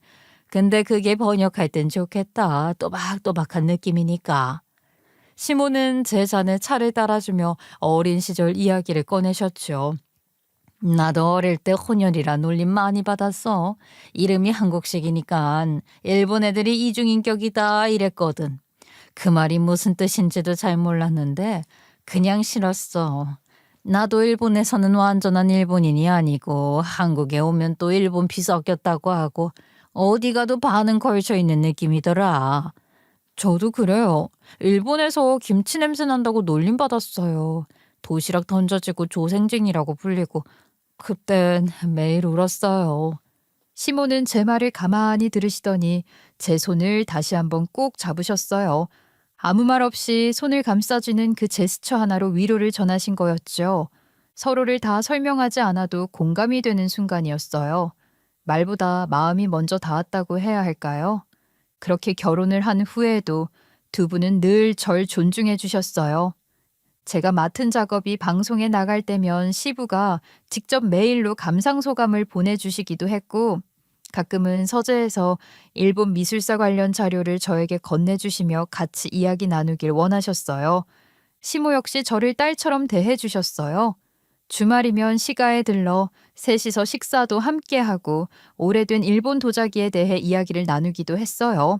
근데 그게 번역할 땐 좋겠다. 또박또박한 느낌이니까. 시모는 제 잔에 차를 따라주며 어린 시절 이야기를 꺼내셨죠. 나도 어릴 때 혼혈이라 놀림 많이 받았어. 이름이 한국식이니까 일본 애들이 이중인격이다 이랬거든. 그 말이 무슨 뜻인지도 잘 몰랐는데 그냥 싫었어. 나도 일본에서는 완전한 일본인이 아니고 한국에 오면 또 일본 피 섞였다고 하고 어디 가도 반은 걸쳐 있는 느낌이더라. 저도 그래요. 일본에서 김치 냄새 난다고 놀림 받았어요. 도시락 던져지고 조생징이라고 불리고 그땐 매일 울었어요. 시모는 제 말을 가만히 들으시더니 제 손을 다시 한번 꼭 잡으셨어요. 아무 말 없이 손을 감싸주는 그 제스처 하나로 위로를 전하신 거였죠. 서로를 다 설명하지 않아도 공감이 되는 순간이었어요. 말보다 마음이 먼저 닿았다고 해야 할까요? 그렇게 결혼을 한 후에도 두 분은 늘 절 존중해 주셨어요. 제가 맡은 작업이 방송에 나갈 때면 시부가 직접 메일로 감상소감을 보내주시기도 했고 가끔은 서재에서 일본 미술사 관련 자료를 저에게 건네주시며 같이 이야기 나누길 원하셨어요. 시모 역시 저를 딸처럼 대해주셨어요. 주말이면 시가에 들러 셋이서 식사도 함께하고 오래된 일본 도자기에 대해 이야기를 나누기도 했어요.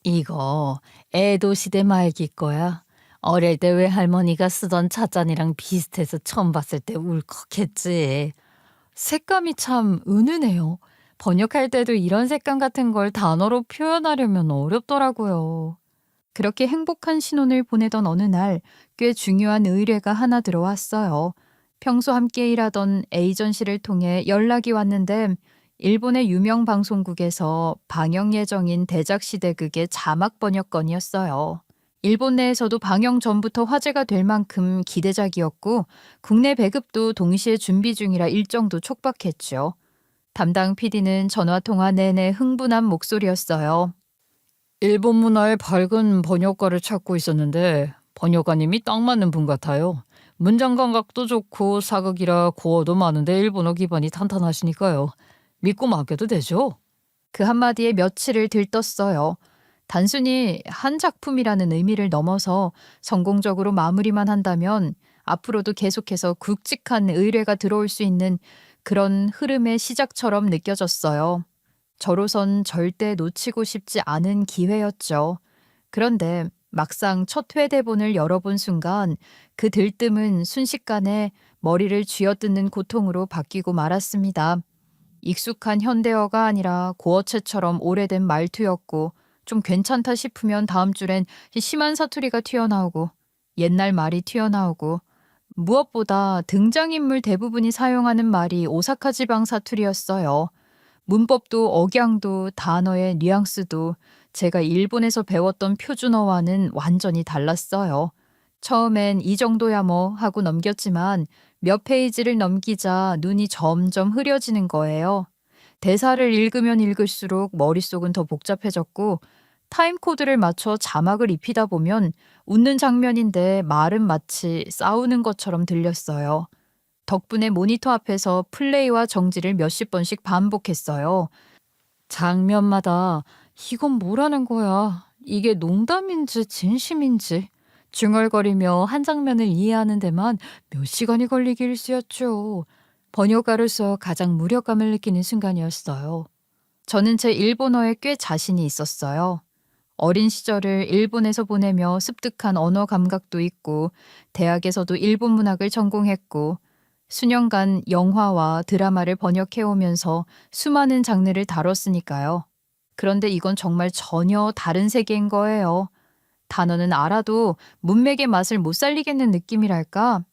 이거 에도 시대 말기 거야. 어릴 때 외할머니가 쓰던 찻잔이랑 비슷해서 처음 봤을 때 울컥했지. 색감이 참 은은해요. 번역할 때도 이런 색감 같은 걸 단어로 표현하려면 어렵더라고요. 그렇게 행복한 신혼을 보내던 어느 날 꽤 중요한 의뢰가 하나 들어왔어요. 평소 함께 일하던 에이전시를 통해 연락이 왔는데 일본의 유명 방송국에서 방영 예정인 대작시대극의 자막 번역건이었어요. 일본 내에서도 방영 전부터 화제가 될 만큼 기대작이었고 국내 배급도 동시에 준비 중이라 일정도 촉박했죠. 담당 PD는 전화통화 내내 흥분한 목소리였어요. 일본 문화의 밝은 번역가를 찾고 있었는데 번역가님이 딱 맞는 분 같아요. 문장 감각도 좋고 사극이라 고어도 많은데 일본어 기반이 탄탄하시니까요. 믿고 맡겨도 되죠? 그 한마디에 며칠을 들떴어요. 단순히 한 작품이라는 의미를 넘어서 성공적으로 마무리만 한다면 앞으로도 계속해서 굵직한 의뢰가 들어올 수 있는 그런 흐름의 시작처럼 느껴졌어요. 저로선 절대 놓치고 싶지 않은 기회였죠. 그런데 막상 첫 회 대본을 열어본 순간 그 들뜸은 순식간에 머리를 쥐어뜯는 고통으로 바뀌고 말았습니다. 익숙한 현대어가 아니라 고어체처럼 오래된 말투였고 좀 괜찮다 싶으면 다음 줄엔 심한 사투리가 튀어나오고 옛날 말이 튀어나오고 무엇보다 등장인물 대부분이 사용하는 말이 오사카 지방 사투리였어요. 문법도 억양도 단어의 뉘앙스도 제가 일본에서 배웠던 표준어와는 완전히 달랐어요. 처음엔 이 정도야 뭐 하고 넘겼지만 몇 페이지를 넘기자 눈이 점점 흐려지는 거예요. 대사를 읽으면 읽을수록 머릿속은 더 복잡해졌고 타임코드를 맞춰 자막을 입히다 보면 웃는 장면인데 말은 마치 싸우는 것처럼 들렸어요. 덕분에 모니터 앞에서 플레이와 정지를 몇십 번씩 반복했어요. 장면마다 이건 뭐라는 거야? 이게 농담인지 진심인지 중얼거리며 한 장면을 이해하는 데만 몇 시간이 걸리기 일쑤였죠. 번역가로서 가장 무력감을 느끼는 순간이었어요. 저는 제 일본어에 꽤 자신이 있었어요. 어린 시절을 일본에서 보내며 습득한 언어 감각도 있고 대학에서도 일본 문학을 전공했고 수년간 영화와 드라마를 번역해오면서 수많은 장르를 다뤘으니까요. 그런데 이건 정말 전혀 다른 세계인 거예요. 단어는 알아도 문맥의 맛을 못 살리겠는 느낌이랄까?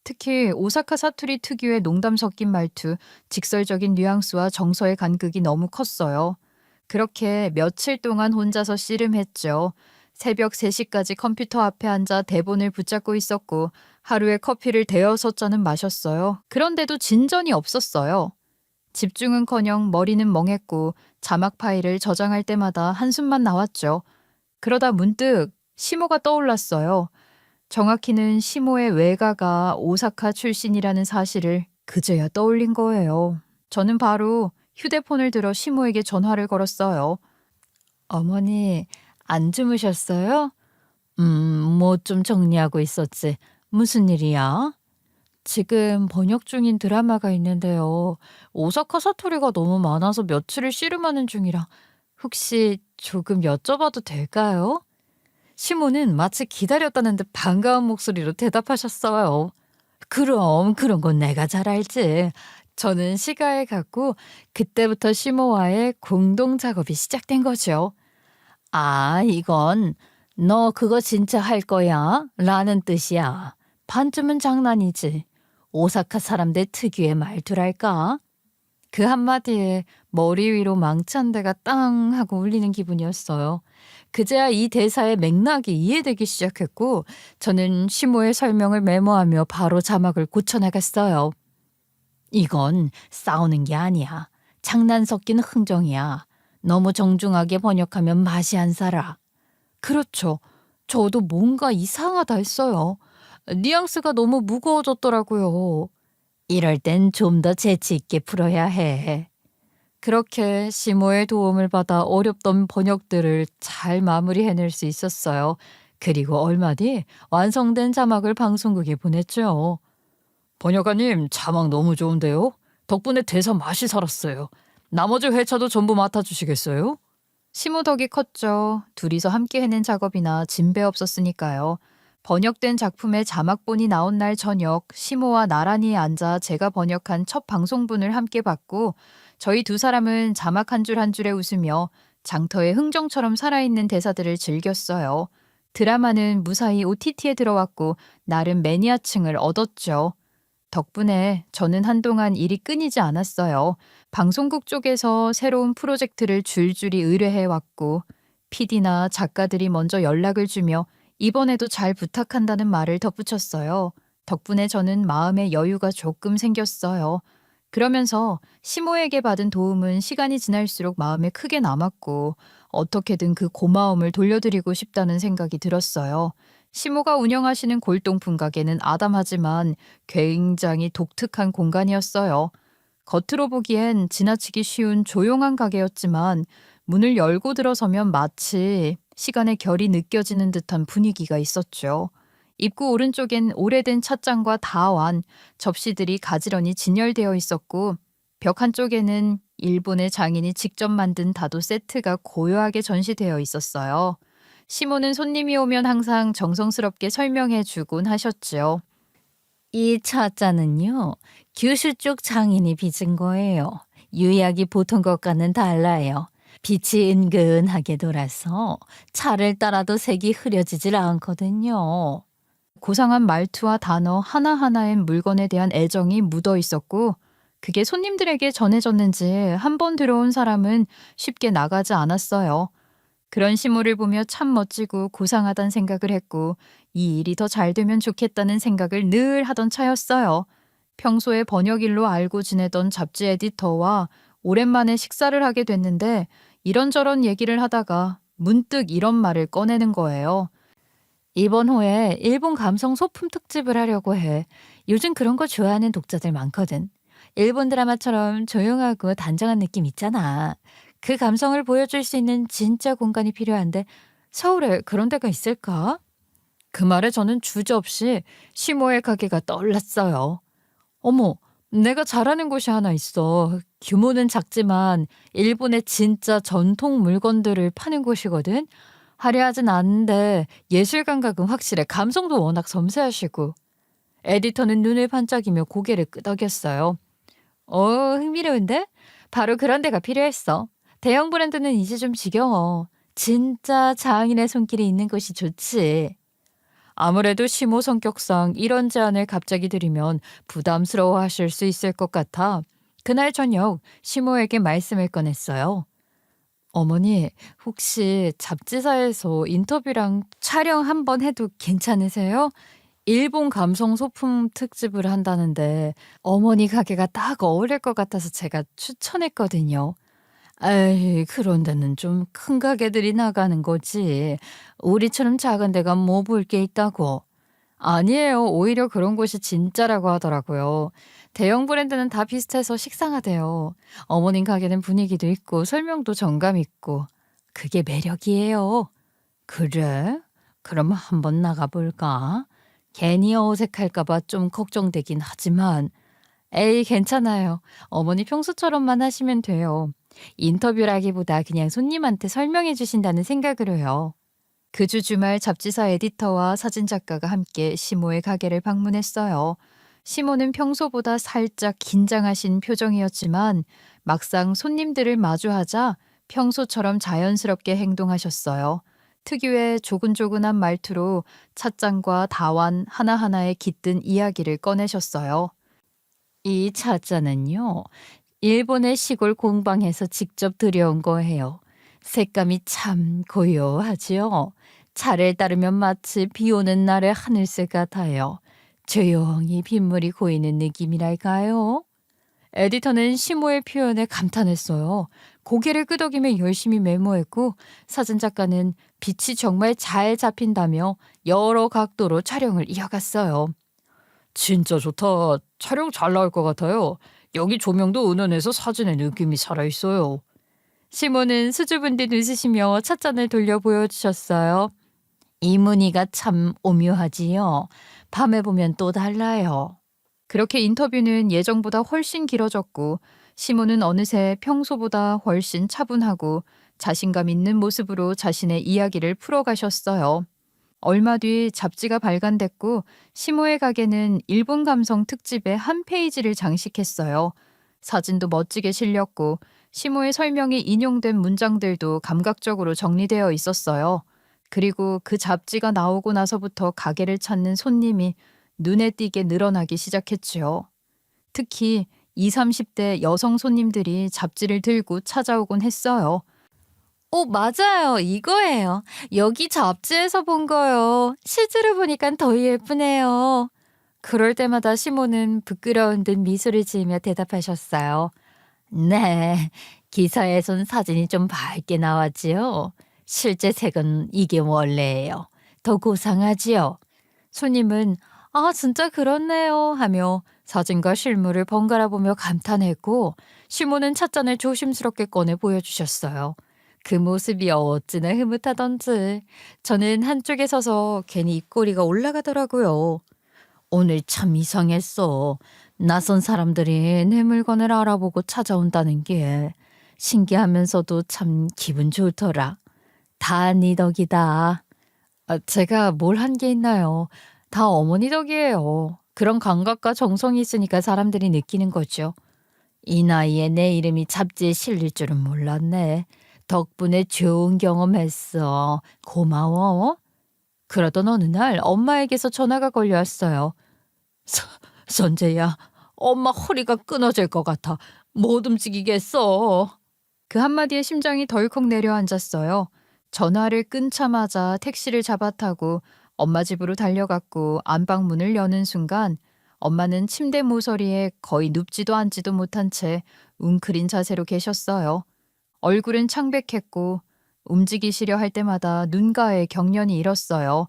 특히 오사카 사투리 특유의 농담 섞인 말투, 직설적인 뉘앙스와 정서의 간극이 너무 컸어요. 그렇게 며칠 동안 혼자서 씨름했죠. 새벽 3시까지 컴퓨터 앞에 앉아 대본을 붙잡고 있었고 하루에 커피를 대여섯 잔은 마셨어요. 그런데도 진전이 없었어요. 집중은커녕 머리는 멍했고 자막 파일을 저장할 때마다 한숨만 나왔죠. 그러다 문득 시모가 떠올랐어요. 정확히는 시모의 외가가 오사카 출신이라는 사실을 그제야 떠올린 거예요. 저는 바로 휴대폰을 들어 시모에게 전화를 걸었어요. 어머니, 안 주무셨어요? 뭐 좀 정리하고 있었지. 무슨 일이야? 지금 번역 중인 드라마가 있는데요. 오사카 사투리가 너무 많아서 며칠을 씨름하는 중이라 혹시 조금 여쭤봐도 될까요? 시모는 마치 기다렸다는 듯 반가운 목소리로 대답하셨어요. 그럼 그런 건 내가 잘 알지. 저는 시가에 갔고 그때부터 시모와의 공동 작업이 시작된 거죠. 아, 이건 너 그거 진짜 할 거야? 라는 뜻이야. 반쯤은 장난이지. 오사카 사람들 특유의 말투랄까? 그 한마디에 머리 위로 망치 한 대가 땅 하고 울리는 기분이었어요. 그제야 이 대사의 맥락이 이해되기 시작했고 저는 시모의 설명을 메모하며 바로 자막을 고쳐나갔어요. 이건 싸우는 게 아니야. 장난 섞인 흥정이야. 너무 정중하게 번역하면 맛이 안 살아. 그렇죠. 저도 뭔가 이상하다 했어요. 뉘앙스가 너무 무거워졌더라고요. 이럴 땐 좀 더 재치 있게 풀어야 해. 그렇게 시모의 도움을 받아 어렵던 번역들을 잘 마무리해낼 수 있었어요. 그리고 얼마 뒤 완성된 자막을 방송국에 보냈죠. 번역가님, 자막 너무 좋은데요? 덕분에 대사 맛이 살았어요. 나머지 회차도 전부 맡아주시겠어요? 시모 덕이 컸죠. 둘이서 함께 해낸 작업이나 진배 없었으니까요. 번역된 작품의 자막본이 나온 날 저녁 시모와 나란히 앉아 제가 번역한 첫 방송분을 함께 봤고 저희 두 사람은 자막 한 줄 한 줄에 웃으며 장터의 흥정처럼 살아있는 대사들을 즐겼어요. 드라마는 무사히 OTT에 들어왔고 나름 매니아층을 얻었죠. 덕분에 저는 한동안 일이 끊이지 않았어요. 방송국 쪽에서 새로운 프로젝트를 줄줄이 의뢰해왔고 PD나 작가들이 먼저 연락을 주며 이번에도 잘 부탁한다는 말을 덧붙였어요. 덕분에 저는 마음의 여유가 조금 생겼어요. 그러면서 시모에게 받은 도움은 시간이 지날수록 마음에 크게 남았고 어떻게든 그 고마움을 돌려드리고 싶다는 생각이 들었어요. 시모가 운영하시는 골동품 가게는 아담하지만 굉장히 독특한 공간이었어요. 겉으로 보기엔 지나치기 쉬운 조용한 가게였지만 문을 열고 들어서면 마치 시간의 결이 느껴지는 듯한 분위기가 있었죠. 입구 오른쪽엔 오래된 찻잔과 다완, 접시들이 가지런히 진열되어 있었고 벽 한쪽에는 일본의 장인이 직접 만든 다도 세트가 고요하게 전시되어 있었어요. 시모는 손님이 오면 항상 정성스럽게 설명해 주곤 하셨죠. 이 찻잔은요, 규슈 쪽 장인이 빚은 거예요. 유약이 보통 것과는 달라요. 빛이 은근하게 돌아서 차를 따라도 색이 흐려지질 않거든요. 고상한 말투와 단어 하나하나엔 물건에 대한 애정이 묻어 있었고 그게 손님들에게 전해졌는지 한 번 들어온 사람은 쉽게 나가지 않았어요. 그런 시모를 보며 참 멋지고 고상하단 생각을 했고 이 일이 더 잘 되면 좋겠다는 생각을 늘 하던 차였어요. 평소에 번역 일로 알고 지내던 잡지 에디터와 오랜만에 식사를 하게 됐는데 이런저런 얘기를 하다가 문득 이런 말을 꺼내는 거예요. 이번 호에 일본 감성 소품 특집을 하려고 해. 요즘 그런 거 좋아하는 독자들 많거든. 일본 드라마처럼 조용하고 단정한 느낌 있잖아. 그 감성을 보여줄 수 있는 진짜 공간이 필요한데 서울에 그런 데가 있을까? 그 말에 저는 주저없이 시모의 가게가 떠올랐어요. 어머, 내가 잘하는 곳이 하나 있어. 규모는 작지만 일본의 진짜 전통 물건들을 파는 곳이거든. 화려하진 않은데 예술 감각은 확실해. 감성도 워낙 섬세하시고. 에디터는 눈을 반짝이며 고개를 끄덕였어요. 흥미로운데? 바로 그런 데가 필요했어. 대형 브랜드는 이제 좀 지겨워. 진짜 장인의 손길이 있는 곳이 좋지. 아무래도 시모 성격상 이런 제안을 갑자기 드리면 부담스러워 하실 수 있을 것 같아 그날 저녁 시모에게 말씀을 꺼냈어요. 어머니, 혹시 잡지사에서 인터뷰랑 촬영 한번 해도 괜찮으세요? 일본 감성 소품 특집을 한다는데 어머니 가게가 딱 어울릴 것 같아서 제가 추천했거든요. 에이, 그런 데는 좀 큰 가게들이 나가는 거지. 우리처럼 작은 데가 뭐 볼 게 있다고. 아니에요. 오히려 그런 곳이 진짜라고 하더라고요. 대형 브랜드는 다 비슷해서 식상하대요. 어머님 가게는 분위기도 있고 설명도 정감 있고. 그게 매력이에요. 그래? 그럼 한번 나가볼까? 괜히 어색할까봐 좀 걱정되긴 하지만. 에이, 괜찮아요. 어머니 평소처럼만 하시면 돼요. 인터뷰라기보다 그냥 손님한테 설명해 주신다는 생각으로요. 그 주 주말 잡지사 에디터와 사진작가가 함께 시모의 가게를 방문했어요. 시모는 평소보다 살짝 긴장하신 표정이었지만 막상 손님들을 마주하자 평소처럼 자연스럽게 행동하셨어요. 특유의 조근조근한 말투로 찻잔과 다완 하나하나에 깃든 이야기를 꺼내셨어요. 이 찻잔은요, 일본의 시골 공방에서 직접 들여온 거예요. 색감이 참 고요하지요. 차를 따르면 마치 비 오는 날의 하늘색 같아요. 조용히 빗물이 고이는 느낌이랄까요? 에디터는 시모의 표현에 감탄했어요. 고개를 끄덕이며 열심히 메모했고 사진작가는 빛이 정말 잘 잡힌다며 여러 각도로 촬영을 이어갔어요. 진짜 좋다. 촬영 잘 나올 것 같아요. 여기 조명도 은은해서 사진의 느낌이 살아있어요. 시모는 수줍은 듯 웃으시며 찻잔을 돌려 보여주셨어요. 이 무늬가 참 오묘하지요. 밤에 보면 또 달라요. 그렇게 인터뷰는 예정보다 훨씬 길어졌고 시모는 어느새 평소보다 훨씬 차분하고 자신감 있는 모습으로 자신의 이야기를 풀어가셨어요. 얼마 뒤 잡지가 발간됐고 시모의 가게는 일본 감성 특집의 한 페이지를 장식했어요. 사진도 멋지게 실렸고 시모의 설명이 인용된 문장들도 감각적으로 정리되어 있었어요. 그리고 그 잡지가 나오고 나서부터 가게를 찾는 손님이 눈에 띄게 늘어나기 시작했지요. 특히 20, 30대 여성 손님들이 잡지를 들고 찾아오곤 했어요. 맞아요. 이거예요. 여기 잡지에서 본 거요. 실제로 보니까 더 예쁘네요. 그럴 때마다 시모는 부끄러운 듯 미소를 지으며 대답하셨어요. 네, 기사에선 사진이 좀 밝게 나왔지요. 실제 색은 이게 원래예요. 더 고상하지요. 손님은 진짜 그렇네요 하며 사진과 실물을 번갈아 보며 감탄했고 시모는 찻잔을 조심스럽게 꺼내 보여주셨어요. 그 모습이 어찌나 흐뭇하던지 저는 한쪽에 서서 괜히 입꼬리가 올라가더라고요. 오늘 참 이상했어. 낯선 사람들이 내 물건을 알아보고 찾아온다는 게 신기하면서도 참 기분 좋더라. 다 네 덕이다. 제가 뭘 한 게 있나요? 다 어머니 덕이에요. 그런 감각과 정성이 있으니까 사람들이 느끼는 거죠. 이 나이에 내 이름이 잡지에 실릴 줄은 몰랐네. 덕분에 좋은 경험했어. 고마워. 그러던 어느 날 엄마에게서 전화가 걸려왔어요. 선재야, 엄마 허리가 끊어질 것 같아. 못 움직이겠어. 그 한마디에 심장이 덜컥 내려앉았어요. 전화를 끊자마자 택시를 잡아 타고 엄마 집으로 달려갔고 안방문을 여는 순간 엄마는 침대 모서리에 거의 눕지도 앉지도 못한 채 웅크린 자세로 계셨어요. 얼굴은 창백했고 움직이시려 할 때마다 눈가에 경련이 일었어요.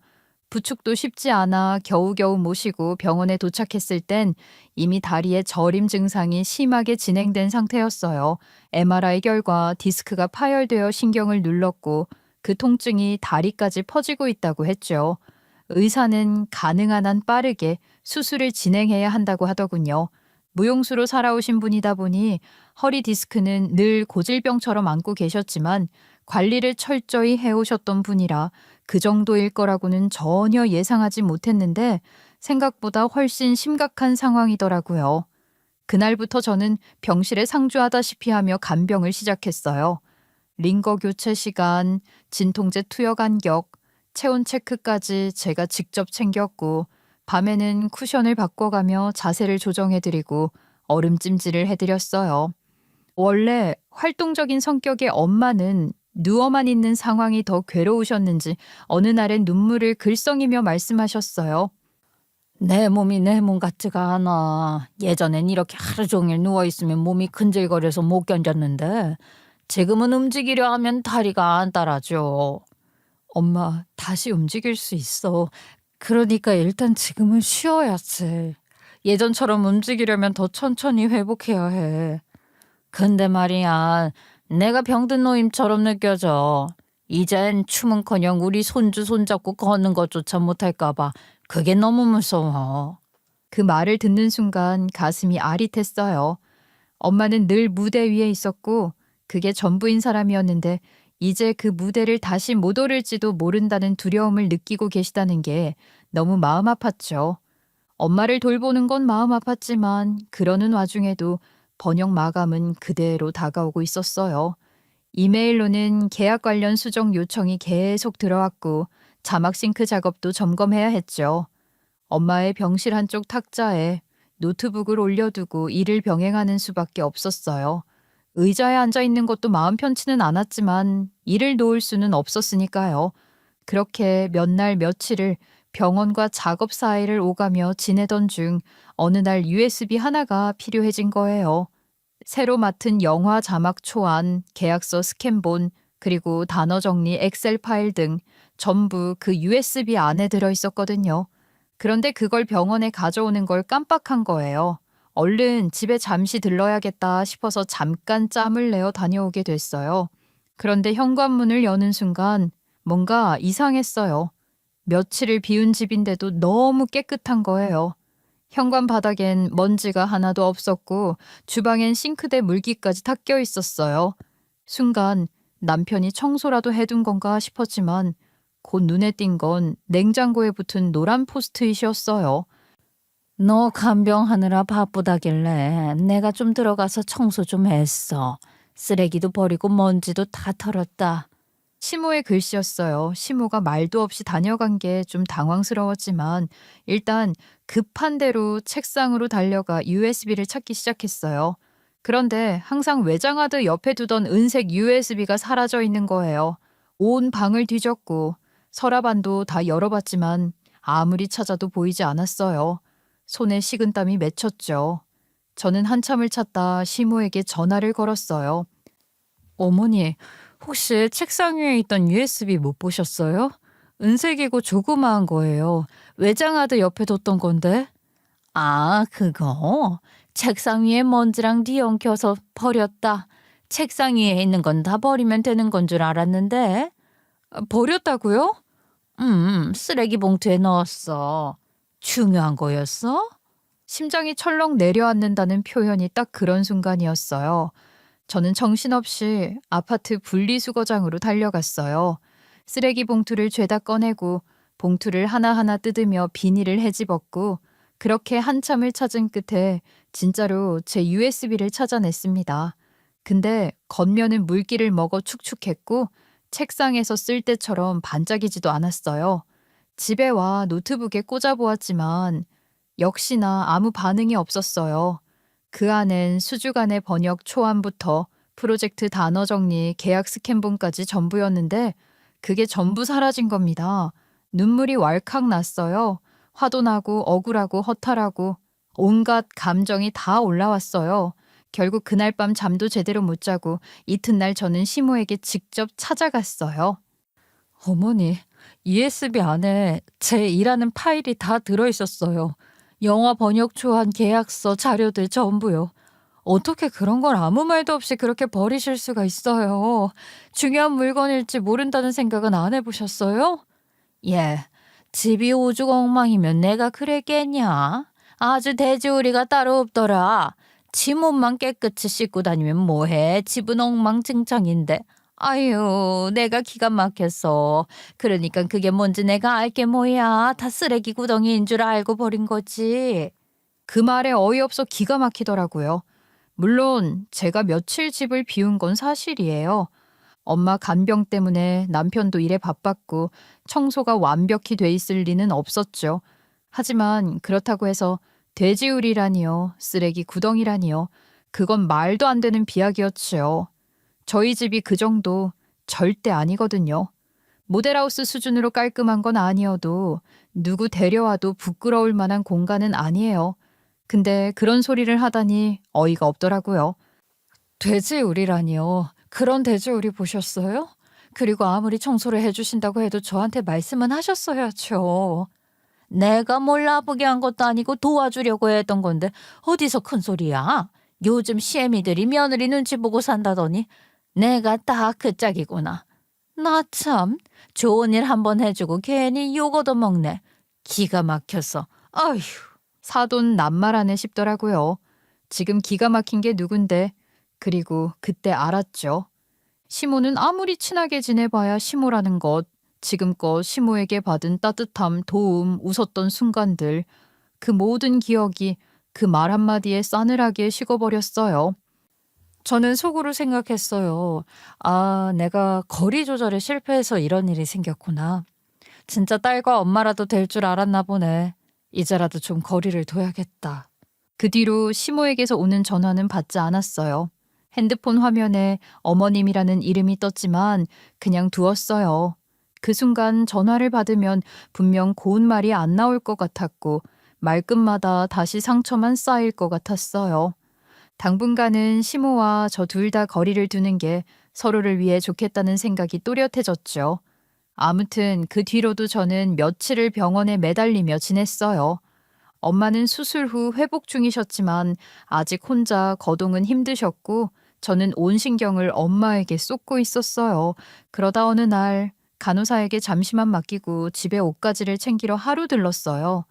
부축도 쉽지 않아 겨우겨우 모시고 병원에 도착했을 땐 이미 다리에 저림 증상이 심하게 진행된 상태였어요. MRI 결과 디스크가 파열되어 신경을 눌렀고 그 통증이 다리까지 퍼지고 있다고 했죠. 의사는 가능한 한 빠르게 수술을 진행해야 한다고 하더군요. 무용수로 살아오신 분이다 보니 허리 디스크는 늘 고질병처럼 안고 계셨지만 관리를 철저히 해오셨던 분이라 그 정도일 거라고는 전혀 예상하지 못했는데 생각보다 훨씬 심각한 상황이더라고요. 그날부터 저는 병실에 상주하다시피 하며 간병을 시작했어요. 링거 교체 시간, 진통제 투여 간격, 체온 체크까지 제가 직접 챙겼고 밤에는 쿠션을 바꿔가며 자세를 조정해드리고 얼음찜질을 해드렸어요. 원래 활동적인 성격의 엄마는 누워만 있는 상황이 더 괴로우셨는지 어느 날엔 눈물을 글썽이며 말씀하셨어요. 내 몸이 내 몸 같지가 않아. 예전엔 이렇게 하루 종일 누워있으면 몸이 근질거려서 못 견뎠는데 지금은 움직이려 하면 다리가 안 따라줘. 엄마, 다시 움직일 수 있어. 그러니까 일단 지금은 쉬어야지. 예전처럼 움직이려면 더 천천히 회복해야 해. 근데 말이야, 내가 병든 노임처럼 느껴져. 이젠 춤은커녕 우리 손주 손잡고 걷는 것조차 못할까봐 그게 너무 무서워. 그 말을 듣는 순간 가슴이 아릿했어요. 엄마는 늘 무대 위에 있었고 그게 전부인 사람이었는데 이제 그 무대를 다시 못 오를지도 모른다는 두려움을 느끼고 계시다는 게 너무 마음 아팠죠. 엄마를 돌보는 건 마음 아팠지만 그러는 와중에도 번역 마감은 그대로 다가오고 있었어요. 이메일로는 계약 관련 수정 요청이 계속 들어왔고 자막 싱크 작업도 점검해야 했죠. 엄마의 병실 한쪽 탁자에 노트북을 올려두고 일을 병행하는 수밖에 없었어요. 의자에 앉아 있는 것도 마음 편치는 않았지만 일을 놓을 수는 없었으니까요. 그렇게 몇 날 며칠을 병원과 작업 사이를 오가며 지내던 중 어느 날 USB 하나가 필요해진 거예요. 새로 맡은 영화 자막 초안, 계약서 스캔본, 그리고 단어 정리 엑셀 파일 등 전부 그 USB 안에 들어 있었거든요. 그런데 그걸 병원에 가져오는 걸 깜빡한 거예요. 얼른 집에 잠시 들러야겠다 싶어서 잠깐 짬을 내어 다녀오게 됐어요. 그런데 현관문을 여는 순간 뭔가 이상했어요. 며칠을 비운 집인데도 너무 깨끗한 거예요. 현관 바닥엔 먼지가 하나도 없었고 주방엔 싱크대 물기까지 닦여 있었어요. 순간 남편이 청소라도 해둔 건가 싶었지만 곧 눈에 띈 건 냉장고에 붙은 노란 포스트잇이었어요. 너 간병하느라 바쁘다길래 내가 좀 들어가서 청소 좀 했어. 쓰레기도 버리고 먼지도 다 털었다. 시모의 글씨였어요. 시모가 말도 없이 다녀간 게 좀 당황스러웠지만 일단 급한 대로 책상으로 달려가 USB를 찾기 시작했어요. 그런데 항상 외장하드 옆에 두던 은색 USB가 사라져 있는 거예요. 온 방을 뒤졌고 서랍안도 다 열어봤지만 아무리 찾아도 보이지 않았어요. 손에 식은땀이 맺혔죠. 저는 한참을 찾다 시모에게 전화를 걸었어요. 어머니, 혹시 책상 위에 있던 USB 못 보셨어요? 은색이고 조그마한 거예요. 외장하드 옆에 뒀던 건데. 아, 그거? 책상 위에 먼지랑 뒤엉켜서 버렸다. 책상 위에 있는 건 다 버리면 되는 건 줄 알았는데. 버렸다고요? 쓰레기 봉투에 넣었어. 중요한 거였어? 심장이 철렁 내려앉는다는 표현이 딱 그런 순간이었어요. 저는 정신없이 아파트 분리수거장으로 달려갔어요. 쓰레기 봉투를 죄다 꺼내고 봉투를 하나하나 뜯으며 비닐을 헤집었고 그렇게 한참을 찾은 끝에 진짜로 제 USB를 찾아냈습니다. 근데 겉면은 물기를 먹어 축축했고 책상에서 쓸 때처럼 반짝이지도 않았어요. 집에 와 노트북에 꽂아보았지만 역시나 아무 반응이 없었어요. 그 안엔 수주간의 번역 초안부터 프로젝트 단어 정리, 계약 스캔본까지 전부였는데 그게 전부 사라진 겁니다. 눈물이 왈칵 났어요. 화도 나고 억울하고 허탈하고 온갖 감정이 다 올라왔어요. 결국 그날 밤 잠도 제대로 못 자고 이튿날 저는 시모에게 직접 찾아갔어요. 어머니, USB 안에 제 일하는 파일이 다 들어있었어요. 영화 번역 초안 계약서 자료들 전부요. 어떻게 그런 걸 아무 말도 없이 그렇게 버리실 수가 있어요. 중요한 물건일지 모른다는 생각은 안 해보셨어요? 예, 집이 오죽 엉망이면 내가 그랬겠냐? 아주 돼지우리가 따로 없더라. 지 몸만 깨끗이 씻고 다니면 뭐해? 집은 엉망진창인데. 아유, 내가 기가 막혔어. 그러니까 그게 뭔지 내가 알게 뭐야. 다 쓰레기 구덩이인 줄 알고 버린 거지. 그 말에 어이없어 기가 막히더라고요. 물론 제가 며칠 집을 비운 건 사실이에요. 엄마 간병 때문에 남편도 일에 바빴고 청소가 완벽히 돼 있을 리는 없었죠. 하지만 그렇다고 해서 돼지우리라니요, 쓰레기 구덩이라니요. 그건 말도 안 되는 비약이었지요. 저희 집이 그 정도 절대 아니거든요. 모델하우스 수준으로 깔끔한 건 아니어도 누구 데려와도 부끄러울 만한 공간은 아니에요. 근데 그런 소리를 하다니 어이가 없더라고요. 돼지우리라니요. 그런 돼지우리 보셨어요? 그리고 아무리 청소를 해주신다고 해도 저한테 말씀은 하셨어야죠. 내가 뭘 나쁘게 한 것도 아니고 도와주려고 했던 건데 어디서 큰 소리야? 요즘 시애미들이 며느리 눈치 보고 산다더니 내가 딱 그 짝이구나. 나 참 좋은 일 한번 해주고 괜히 욕 얻어먹네. 기가 막혀서. 아휴. 사돈 낱말하네 싶더라고요. 지금 기가 막힌 게 누군데. 그리고 그때 알았죠. 시모는 아무리 친하게 지내봐야 시모라는 것. 지금껏 시모에게 받은 따뜻함, 도움, 웃었던 순간들. 그 모든 기억이 그 말 한마디에 싸늘하게 식어버렸어요. 저는 속으로 생각했어요. 아, 내가 거리 조절에 실패해서 이런 일이 생겼구나. 진짜 딸과 엄마라도 될 줄 알았나 보네. 이제라도 좀 거리를 둬야겠다. 그 뒤로 시모에게서 오는 전화는 받지 않았어요. 핸드폰 화면에 어머님이라는 이름이 떴지만 그냥 두었어요. 그 순간 전화를 받으면 분명 고운 말이 안 나올 것 같았고 말끝마다 다시 상처만 쌓일 것 같았어요. 당분간은 시모와 저 둘 다 거리를 두는 게 서로를 위해 좋겠다는 생각이 또렷해졌죠. 아무튼 그 뒤로도 저는 며칠을 병원에 매달리며 지냈어요. 엄마는 수술 후 회복 중이셨지만 아직 혼자 거동은 힘드셨고 저는 온 신경을 엄마에게 쏟고 있었어요. 그러다 어느 날 간호사에게 잠시만 맡기고 집에 옷가지를 챙기러 하루 들렀어요.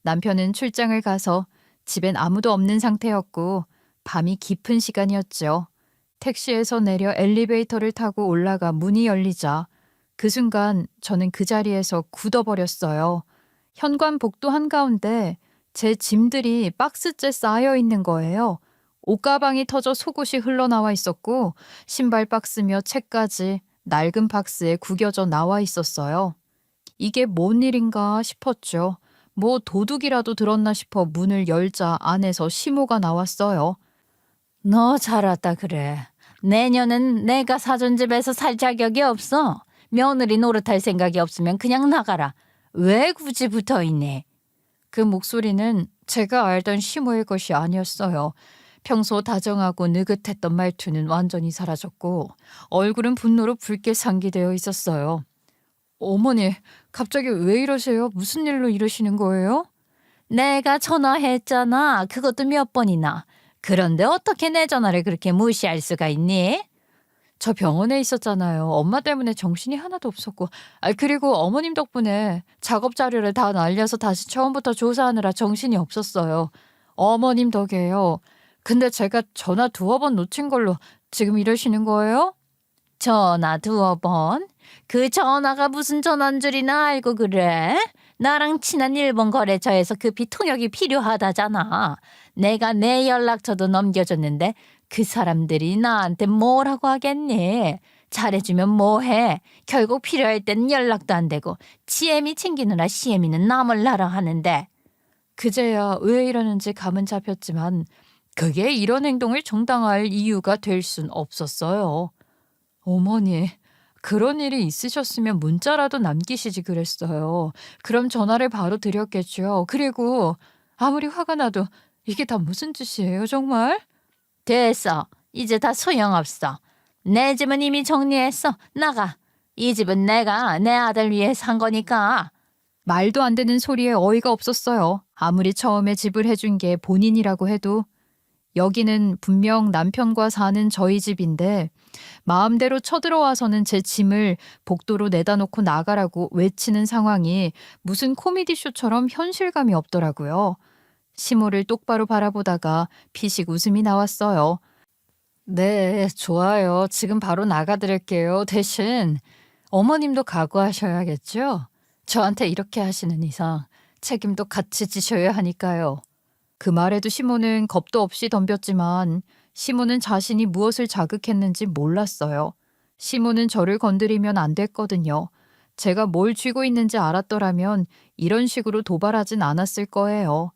남편은 출장을 가서 집엔 아무도 없는 상태였고 밤이 깊은 시간이었죠. 택시에서 내려 엘리베이터를 타고 올라가 문이 열리자 그 순간 저는 그 자리에서 굳어버렸어요. 현관 복도 한가운데 제 짐들이 박스째 쌓여 있는 거예요. 옷가방이 터져 속옷이 흘러나와 있었고 신발 박스며 책까지 낡은 박스에 구겨져 나와 있었어요. 이게 뭔 일인가 싶었죠. 뭐 도둑이라도 들었나 싶어 문을 열자 안에서 시모가 나왔어요. 너 잘 왔다 그래. 내년은 내가 사준 집에서 살 자격이 없어. 며느리 노릇할 생각이 없으면 그냥 나가라. 왜 굳이 붙어있니? 그 목소리는 제가 알던 시모의 것이 아니었어요. 평소 다정하고 느긋했던 말투는 완전히 사라졌고 얼굴은 분노로 붉게 상기되어 있었어요. 어머니, 갑자기 왜 이러세요? 무슨 일로 이러시는 거예요? 내가 전화했잖아. 그것도 몇 번이나. 그런데 어떻게 내 전화를 그렇게 무시할 수가 있니? 저 병원에 있었잖아요. 엄마 때문에 정신이 하나도 없었고. 그리고 어머님 덕분에 작업 자료를 다 날려서 다시 처음부터 조사하느라 정신이 없었어요. 어머님 덕이에요. 근데 제가 전화 2번 놓친 걸로 지금 이러시는 거예요? 전화 2번? 그 전화가 무슨 전화인 줄이나 알고 그래? 나랑 친한 일본 거래처에서 급히 통역이 필요하다잖아. 내가 내 연락처도 넘겨줬는데 그 사람들이 나한테 뭐라고 하겠니? 잘해주면 뭐해? 결국 필요할 땐 연락도 안 되고 지엠이 챙기느라 시엠이는 남을 나라 하는데. 그제야 왜 이러는지 감은 잡혔지만 그게 이런 행동을 정당화할 이유가 될 순 없었어요. 어머니, 그런 일이 있으셨으면 문자라도 남기시지 그랬어요. 그럼 전화를 바로 드렸겠죠. 그리고 아무리 화가 나도 이게 다 무슨 짓이에요, 정말? 됐어. 이제 다 소용없어. 내 집은 이미 정리했어. 나가. 이 집은 내가 내 아들 위해 산 거니까. 말도 안 되는 소리에 어이가 없었어요. 아무리 처음에 집을 해준 게 본인이라고 해도 여기는 분명 남편과 사는 저희 집인데 마음대로 쳐들어와서는 제 짐을 복도로 내다 놓고 나가라고 외치는 상황이 무슨 코미디 쇼처럼 현실감이 없더라고요. 시모를 똑바로 바라보다가 피식 웃음이 나왔어요. 네, 좋아요. 지금 바로 나가드릴게요. 대신 어머님도 각오하셔야겠죠? 저한테 이렇게 하시는 이상 책임도 같이 지셔야 하니까요. 그 말에도 시모는 겁도 없이 덤볐지만 시모는 자신이 무엇을 자극했는지 몰랐어요. 시모는 저를 건드리면 안 됐거든요. 제가 뭘 쥐고 있는지 알았더라면 이런 식으로 도발하진 않았을 거예요.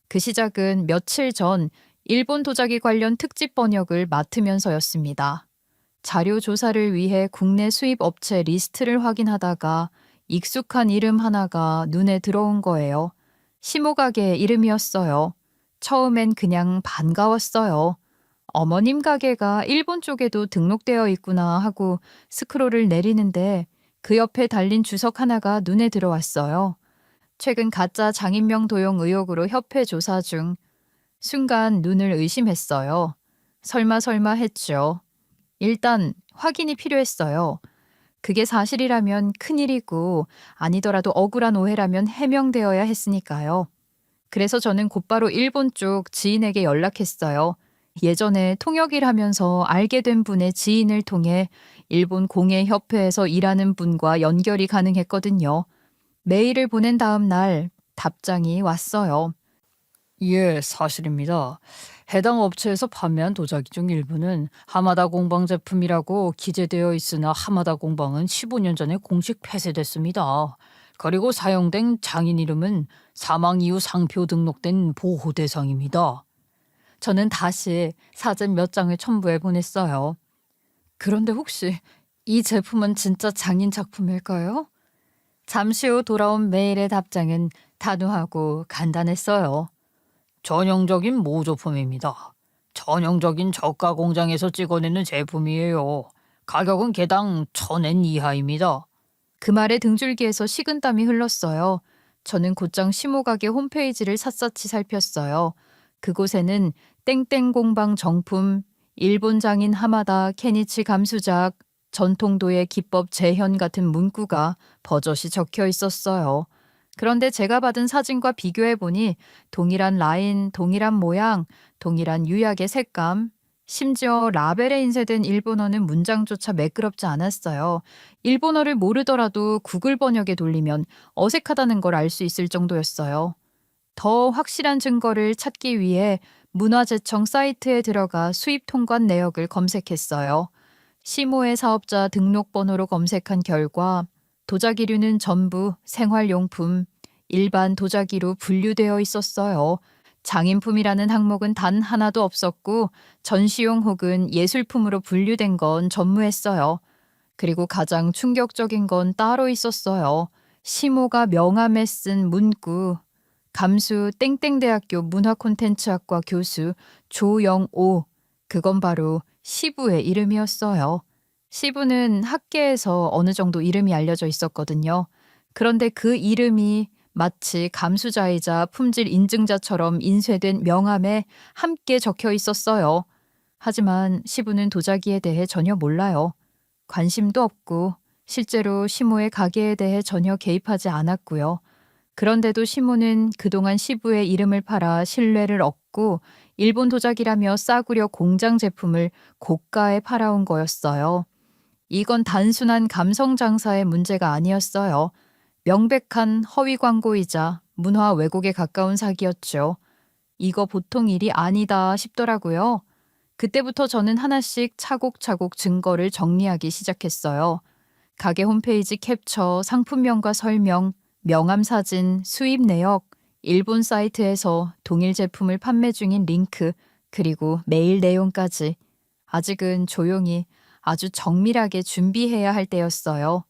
그 시작은 며칠 전 일본 도자기 관련 특집 번역을 맡으면서였습니다. 자료 조사를 위해 국내 수입 업체 리스트를 확인하다가 익숙한 이름 하나가 눈에 들어온 거예요. 시모 가게 이름이었어요. 처음엔 그냥 반가웠어요. 어머님 가게가 일본 쪽에도 등록되어 있구나 하고 스크롤을 내리는데 그 옆에 달린 주석 하나가 눈에 들어왔어요. 최근 가짜 장인명 도용 의혹으로 협회 조사 중. 순간 눈을 의심했어요. 설마 했죠. 일단 확인이 필요했어요. 그게 사실이라면 큰일이고 아니더라도 억울한 오해라면 해명되어야 했으니까요. 그래서 저는 곧바로 일본 쪽 지인에게 연락했어요. 예전에 통역일 하면서 알게 된 분의 지인을 통해 일본 공예협회에서 일하는 분과 연결이 가능했거든요. 메일을 보낸 다음 날 답장이 왔어요. 예, 사실입니다. 해당 업체에서 판매한 도자기 중 일부는 하마다 공방 제품이라고 기재되어 있으나 하마다 공방은 15년 전에 공식 폐쇄됐습니다. 그리고 사용된 장인 이름은 사망 이후 상표 등록된 보호 대상입니다. 저는 다시 사진 몇 장을 첨부해 보냈어요. 그런데 혹시 이 제품은 진짜 장인 작품일까요? 잠시 후 돌아온 메일의 답장은 단호하고 간단했어요. 전형적인 모조품입니다. 전형적인 저가 공장에서 찍어내는 제품이에요. 가격은 개당 1,000엔 이하입니다. 그 말에 등줄기에서 식은땀이 흘렀어요. 저는 곧장 시모가게 홈페이지를 샅샅이 살폈어요. 그곳에는 땡땡 공방 정품, 일본 장인 하마다 케니치 감수작, 전통도의 기법 재현 같은 문구가 버젓이 적혀 있었어요. 그런데 제가 받은 사진과 비교해 보니 동일한 라인, 동일한 모양, 동일한 유약의 색감, 심지어 라벨에 인쇄된 일본어는 문장조차 매끄럽지 않았어요. 일본어를 모르더라도 구글 번역에 돌리면 어색하다는 걸 알 수 있을 정도였어요. 더 확실한 증거를 찾기 위해 문화재청 사이트에 들어가 수입 통관 내역을 검색했어요. 시모의 사업자 등록번호로 검색한 결과 도자기류는 전부 생활용품, 일반 도자기로 분류되어 있었어요. 장인품이라는 항목은 단 하나도 없었고 전시용 혹은 예술품으로 분류된 건 전무했어요. 그리고 가장 충격적인 건 따로 있었어요. 시모가 명함에 쓴 문구. 감수 땡땡대학교 문화콘텐츠학과 교수 조영오. 그건 바로 시부의 이름이었어요. 시부는 학계에서 어느 정도 이름이 알려져 있었거든요. 그런데 그 이름이 마치 감수자이자 품질 인증자처럼 인쇄된 명함에 함께 적혀 있었어요. 하지만 시부는 도자기에 대해 전혀 몰라요. 관심도 없고 실제로 시모의 가게에 대해 전혀 개입하지 않았고요. 그런데도 시모는 그동안 시부의 이름을 팔아 신뢰를 얻고 일본 도자기라며 싸구려 공장 제품을 고가에 팔아온 거였어요. 이건 단순한 감성 장사의 문제가 아니었어요. 명백한 허위 광고이자 문화 왜곡에 가까운 사기였죠. 이거 보통 일이 아니다 싶더라고요. 그때부터 저는 하나씩 차곡차곡 증거를 정리하기 시작했어요. 가게 홈페이지 캡처, 상품명과 설명, 명함 사진, 수입 내역, 일본 사이트에서 동일 제품을 판매 중인 링크, 그리고 메일 내용까지. 아직은 조용히 아주 정밀하게 준비해야 할 때였어요.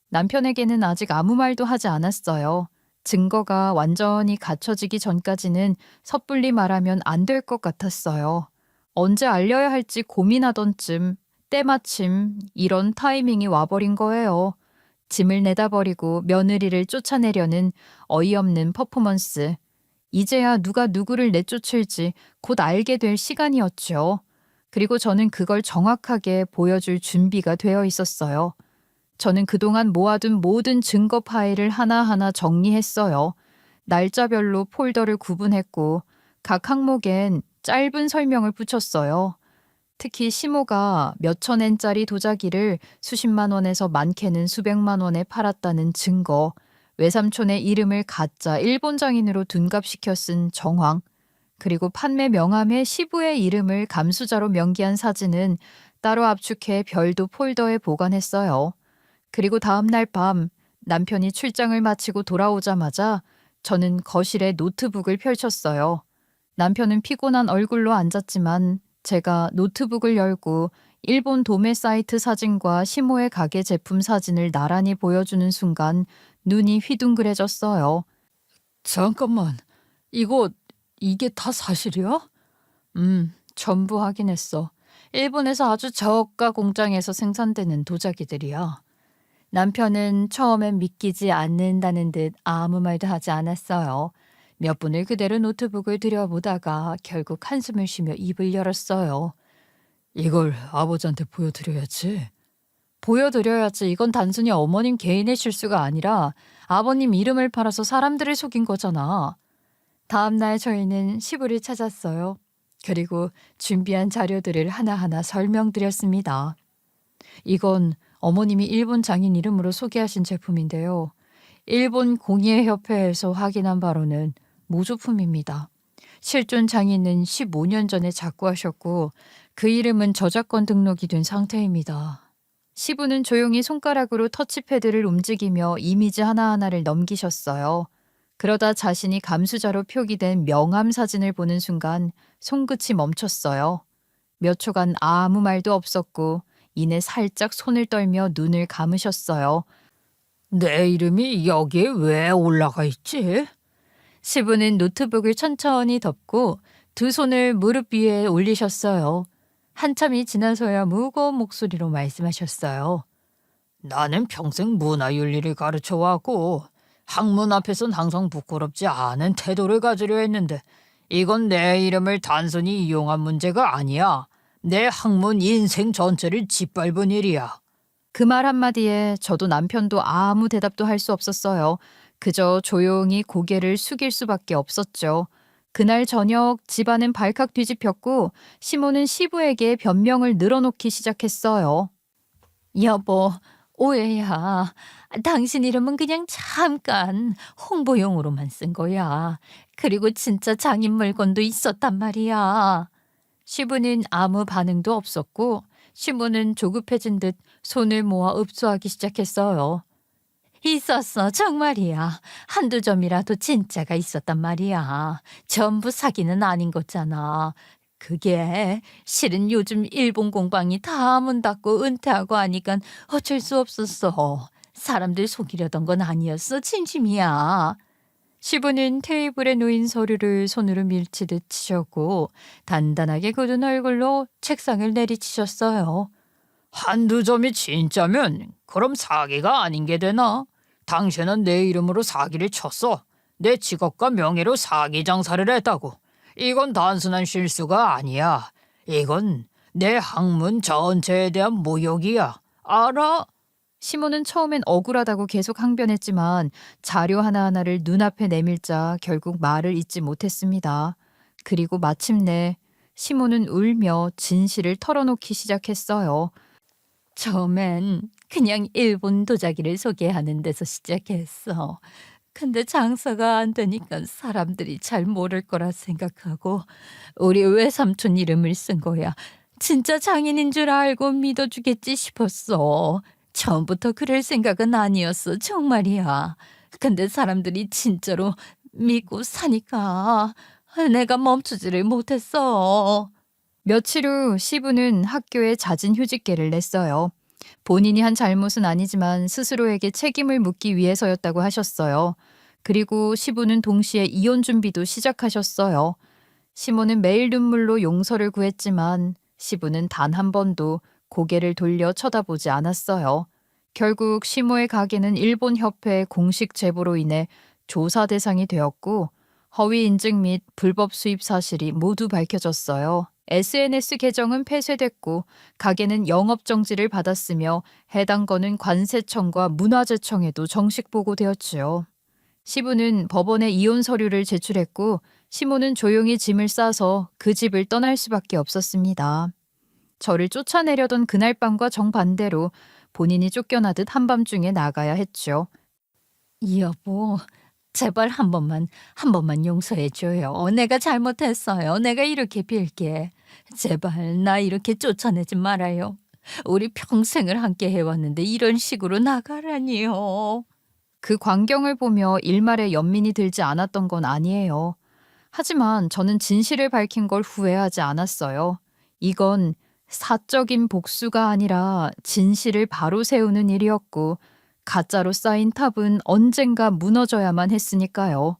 남편에게는 아직 아무 말도 하지 않았어요. 증거가 완전히 갖춰지기 전까지는 섣불리 말하면 안 될 것 같았어요. 언제 알려야 할지 고민하던 쯤 때마침 이런 타이밍이 와버린 거예요. 짐을 내다 버리고 며느리를 쫓아내려는 어이없는 퍼포먼스. 이제야 누가 누구를 내쫓을지 곧 알게 될 시간이었죠. 그리고 저는 그걸 정확하게 보여줄 준비가 되어 있었어요. 저는 그동안 모아둔 모든 증거 파일을 하나하나 정리했어요. 날짜별로 폴더를 구분했고 각 항목엔 짧은 설명을 붙였어요. 특히 시모가 몇천 엔짜리 도자기를 수십만 원에서 많게는 수백만 원에 팔았다는 증거, 외삼촌의 이름을 가짜 일본 장인으로 둔갑시켜 쓴 정황, 그리고 판매 명함에 시부의 이름을 감수자로 명기한 사진은 따로 압축해 별도 폴더에 보관했어요. 그리고 다음 날 밤 남편이 출장을 마치고 돌아오자마자 저는 거실에 노트북을 펼쳤어요. 남편은 피곤한 얼굴로 앉았지만 제가 노트북을 열고 일본 도매 사이트 사진과 시모의 가게 제품 사진을 나란히 보여주는 순간 눈이 휘둥그레졌어요. 잠깐만, 이게 다 사실이야? 전부 확인했어. 일본에서 아주 저가 공장에서 생산되는 도자기들이야. 남편은 처음엔 믿기지 않는다는 듯 아무 말도 하지 않았어요. 몇 분을 그대로 노트북을 들여보다가 결국 한숨을 쉬며 입을 열었어요. 이걸 아버지한테 보여드려야지. 보여드려야지. 이건 단순히 어머님 개인의 실수가 아니라 아버님 이름을 팔아서 사람들을 속인 거잖아. 다음 날 저희는 시부를 찾았어요. 그리고 준비한 자료들을 하나하나 설명드렸습니다. 이건 어머님이 일본 장인 이름으로 소개하신 제품인데요. 일본 공예협회에서 확인한 바로는 모조품입니다. 실존 장인은 15년 전에 작고하셨고 그 이름은 저작권 등록이 된 상태입니다. 시부는 조용히 손가락으로 터치패드를 움직이며 이미지 하나하나를 넘기셨어요. 그러다 자신이 감수자로 표기된 명함 사진을 보는 순간 손끝이 멈췄어요. 몇 초간 아무 말도 없었고 이내 살짝 손을 떨며 눈을 감으셨어요. 내 이름이 여기에 왜 올라가 있지? 시부는 노트북을 천천히 덮고 두 손을 무릎 위에 올리셨어요. 한참이 지나서야 무거운 목소리로 말씀하셨어요. 나는 평생 문화윤리를 가르쳐왔고 학문 앞에선 항상 부끄럽지 않은 태도를 가지려 했는데 이건 내 이름을 단순히 이용한 문제가 아니야. 내 학문 인생 전체를 짓밟은 일이야. 그 말 한마디에 저도 남편도 아무 대답도 할 수 없었어요. 그저 조용히 고개를 숙일 수밖에 없었죠. 그날 저녁 집안은 발칵 뒤집혔고 시모는 시부에게 변명을 늘어놓기 시작했어요. 여보, 오해야. 당신 이름은 그냥 잠깐 홍보용으로만 쓴 거야. 그리고 진짜 장인 물건도 있었단 말이야. 시부는 아무 반응도 없었고 시모는 조급해진 듯 손을 모아 읍소하기 시작했어요. 있었어, 정말이야. 한두 점이라도 진짜가 있었단 말이야. 전부 사기는 아닌 거잖아. 그게 실은 요즘 일본 공방이 다 문 닫고 은퇴하고 하니까 어쩔 수 없었어. 사람들 속이려던 건 아니었어, 진심이야. 시부는 테이블에 놓인 서류를 손으로 밀치듯 치셨고 단단하게 굳은 얼굴로 책상을 내리치셨어요. 한두 점이 진짜면 그럼 사기가 아닌 게 되나? 당신은 내 이름으로 사기를 쳤어. 내 직업과 명예로 사기 장사를 했다고. 이건 단순한 실수가 아니야. 이건 내 학문 전체에 대한 모욕이야. 알아? 시모는 처음엔 억울하다고 계속 항변했지만 자료 하나하나를 눈앞에 내밀자 결국 말을 잇지 못했습니다. 그리고 마침내 시모는 울며 진실을 털어놓기 시작했어요. 처음엔 그냥 일본 도자기를 소개하는 데서 시작했어. 근데 장사가 안 되니까 사람들이 잘 모를 거라 생각하고 우리 외삼촌 이름을 쓴 거야. 진짜 장인인 줄 알고 믿어주겠지 싶었어. 처음부터 그럴 생각은 아니었어, 정말이야. 근데 사람들이 진짜로 믿고 사니까 내가 멈추지를 못했어. 며칠 후 시부는 학교에 자진 휴직계를 냈어요. 본인이 한 잘못은 아니지만 스스로에게 책임을 묻기 위해서였다고 하셨어요. 그리고 시부는 동시에 이혼 준비도 시작하셨어요. 시모는 매일 눈물로 용서를 구했지만 시부는 단 한 번도 고개를 돌려 쳐다보지 않았어요. 결국 시모의 가게는 일본 협회의 공식 제보로 인해 조사 대상이 되었고 허위 인증 및 불법 수입 사실이 모두 밝혀졌어요. SNS 계정은 폐쇄됐고 가게는 영업 정지를 받았으며 해당 건은 관세청과 문화재청에도 정식 보고되었지요. 시부는 법원에 이혼 서류를 제출했고 시모는 조용히 짐을 싸서 그 집을 떠날 수밖에 없었습니다. 저를 쫓아내려던 그날 밤과 정반대로 본인이 쫓겨나듯 한밤중에 나가야 했죠. 여보, 제발 한 번만 용서해줘요. 내가 잘못했어요. 내가 이렇게 빌게. 제발 나 이렇게 쫓아내지 말아요. 우리 평생을 함께 해왔는데 이런 식으로 나가라니요. 그 광경을 보며 일말의 연민이 들지 않았던 건 아니에요. 하지만 저는 진실을 밝힌 걸 후회하지 않았어요. 이건 사적인 복수가 아니라 진실을 바로 세우는 일이었고 가짜로 쌓인 탑은 언젠가 무너져야만 했으니까요.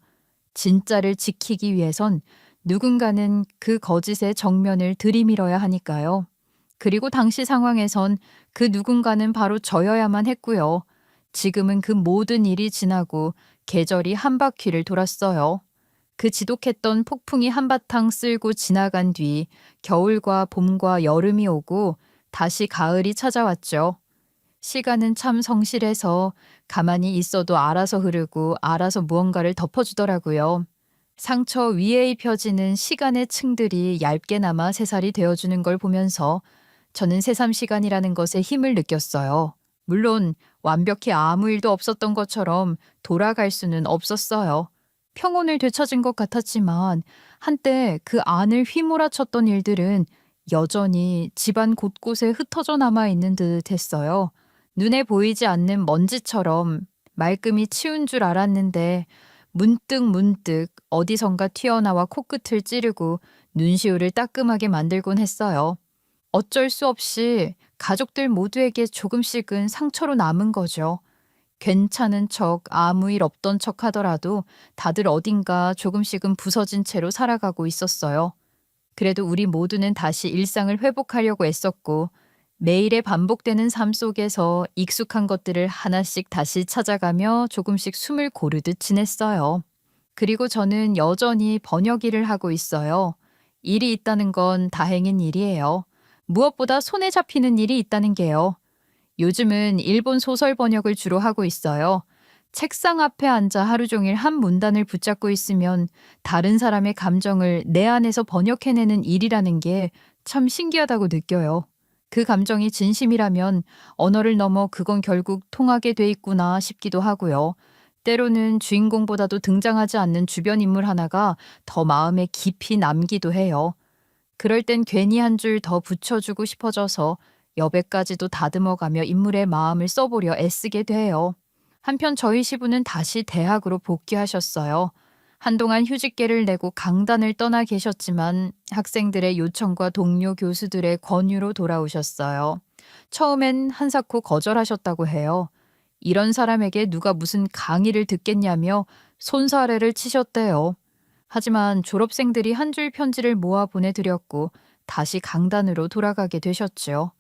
진짜를 지키기 위해선 누군가는 그 거짓의 정면을 들이밀어야 하니까요. 그리고 당시 상황에선 그 누군가는 바로 저여야만 했고요. 지금은 그 모든 일이 지나고 계절이 한 바퀴를 돌았어요. 그 지독했던 폭풍이 한바탕 쓸고 지나간 뒤 겨울과 봄과 여름이 오고 다시 가을이 찾아왔죠. 시간은 참 성실해서 가만히 있어도 알아서 흐르고 알아서 무언가를 덮어주더라고요. 상처 위에 입혀지는 시간의 층들이 얇게나마 새살이 되어주는 걸 보면서 저는 새삼 시간이라는 것에 힘을 느꼈어요. 물론 완벽히 아무 일도 없었던 것처럼 돌아갈 수는 없었어요. 평온을 되찾은 것 같았지만 한때 그 안을 휘몰아쳤던 일들은 여전히 집안 곳곳에 흩어져 남아있는 듯 했어요. 눈에 보이지 않는 먼지처럼 말끔히 치운 줄 알았는데 문득 어디선가 튀어나와 코끝을 찌르고 눈시울을 따끔하게 만들곤 했어요. 어쩔 수 없이 가족들 모두에게 조금씩은 상처로 남은 거죠. 괜찮은 척, 아무 일 없던 척 하더라도 다들 어딘가 조금씩은 부서진 채로 살아가고 있었어요. 그래도 우리 모두는 다시 일상을 회복하려고 애썼고 매일의 반복되는 삶 속에서 익숙한 것들을 하나씩 다시 찾아가며 조금씩 숨을 고르듯 지냈어요. 그리고 저는 여전히 번역 일을 하고 있어요. 일이 있다는 건 다행인 일이에요. 무엇보다 손에 잡히는 일이 있다는 게요. 요즘은 일본 소설 번역을 주로 하고 있어요. 책상 앞에 앉아 하루 종일 한 문단을 붙잡고 있으면 다른 사람의 감정을 내 안에서 번역해내는 일이라는 게 참 신기하다고 느껴요. 그 감정이 진심이라면 언어를 넘어 그건 결국 통하게 돼 있구나 싶기도 하고요. 때로는 주인공보다도 등장하지 않는 주변 인물 하나가 더 마음에 깊이 남기도 해요. 그럴 땐 괜히 한 줄 더 붙여주고 싶어져서 여백까지도 다듬어가며 인물의 마음을 써보려 애쓰게 돼요. 한편 저희 시부는 다시 대학으로 복귀하셨어요. 한동안 휴직계를 내고 강단을 떠나 계셨지만 학생들의 요청과 동료 교수들의 권유로 돌아오셨어요. 처음엔 한사코 거절하셨다고 해요. 이런 사람에게 누가 무슨 강의를 듣겠냐며 손사래를 치셨대요. 하지만 졸업생들이 한 줄 편지를 모아 보내드렸고 다시 강단으로 돌아가게 되셨죠.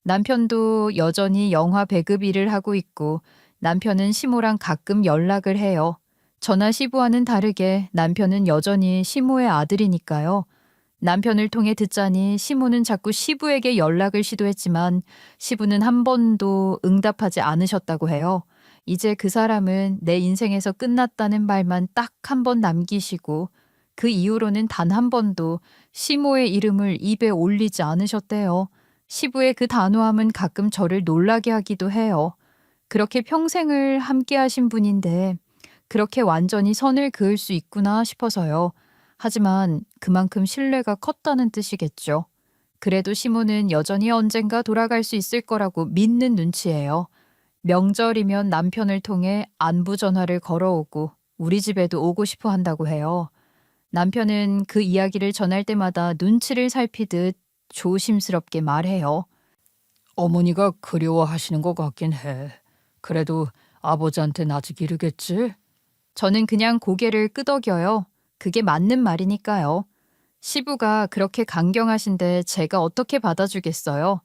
남편도 여전히 영화 배급 일을 하고 있고 남편은 시모랑 가끔 연락을 해요. 저나 시부와는 다르게 남편은 여전히 시모의 아들이니까요. 남편을 통해 듣자니 시모는 자꾸 시부에게 연락을 시도했지만 시부는 한 번도 응답하지 않으셨다고 해요. 이제 그 사람은 내 인생에서 끝났다는 말만 딱 한 번 남기시고 그 이후로는 단 한 번도 시모의 이름을 입에 올리지 않으셨대요. 시부의 그 단호함은 가끔 저를 놀라게 하기도 해요. 그렇게 평생을 함께 하신 분인데 그렇게 완전히 선을 그을 수 있구나 싶어서요. 하지만 그만큼 신뢰가 컸다는 뜻이겠죠. 그래도 시모는 여전히 언젠가 돌아갈 수 있을 거라고 믿는 눈치예요. 명절이면 남편을 통해 안부 전화를 걸어오고 우리 집에도 오고 싶어 한다고 해요. 남편은 그 이야기를 전할 때마다 눈치를 살피듯 조심스럽게 말해요. 어머니가 그리워하시는 것 같긴 해. 그래도 아버지한테는 아직 이르겠지? 저는 그냥 고개를 끄덕여요. 그게 맞는 말이니까요. 시부가 그렇게 강경하신데 제가 어떻게 받아주겠어요?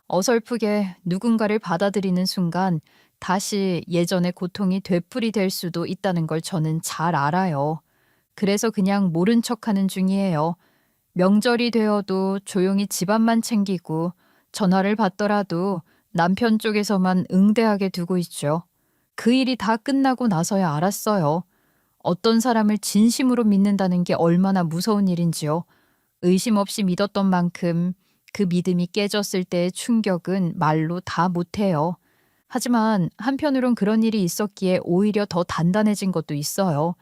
어설프게 누군가를 받아들이는 순간 다시 예전의 고통이 되풀이될 수도 있다는 걸 저는 잘 알아요. 그래서 그냥 모른 척하는 중이에요. 명절이 되어도 조용히 집안만 챙기고 전화를 받더라도 남편 쪽에서만 응대하게 두고 있죠. 그 일이 다 끝나고 나서야 알았어요. 어떤 사람을 진심으로 믿는다는 게 얼마나 무서운 일인지요. 의심 없이 믿었던 만큼 그 믿음이 깨졌을 때의 충격은 말로 다 못해요. 하지만 한편으론 그런 일이 있었기에 오히려 더 단단해진 것도 있어요.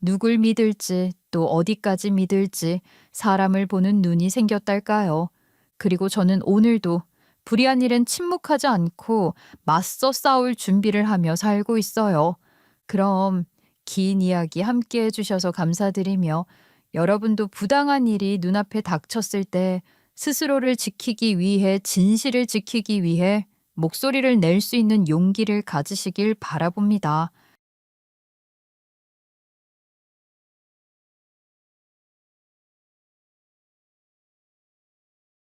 누굴 믿을지 또 어디까지 믿을지 사람을 보는 눈이 생겼달까요. 그리고 저는 오늘도 불의한 일은 침묵하지 않고 맞서 싸울 준비를 하며 살고 있어요. 그럼 긴 이야기 함께 해주셔서 감사드리며 여러분도 부당한 일이 눈앞에 닥쳤을 때 스스로를 지키기 위해 진실을 지키기 위해 목소리를 낼 수 있는 용기를 가지시길 바라봅니다.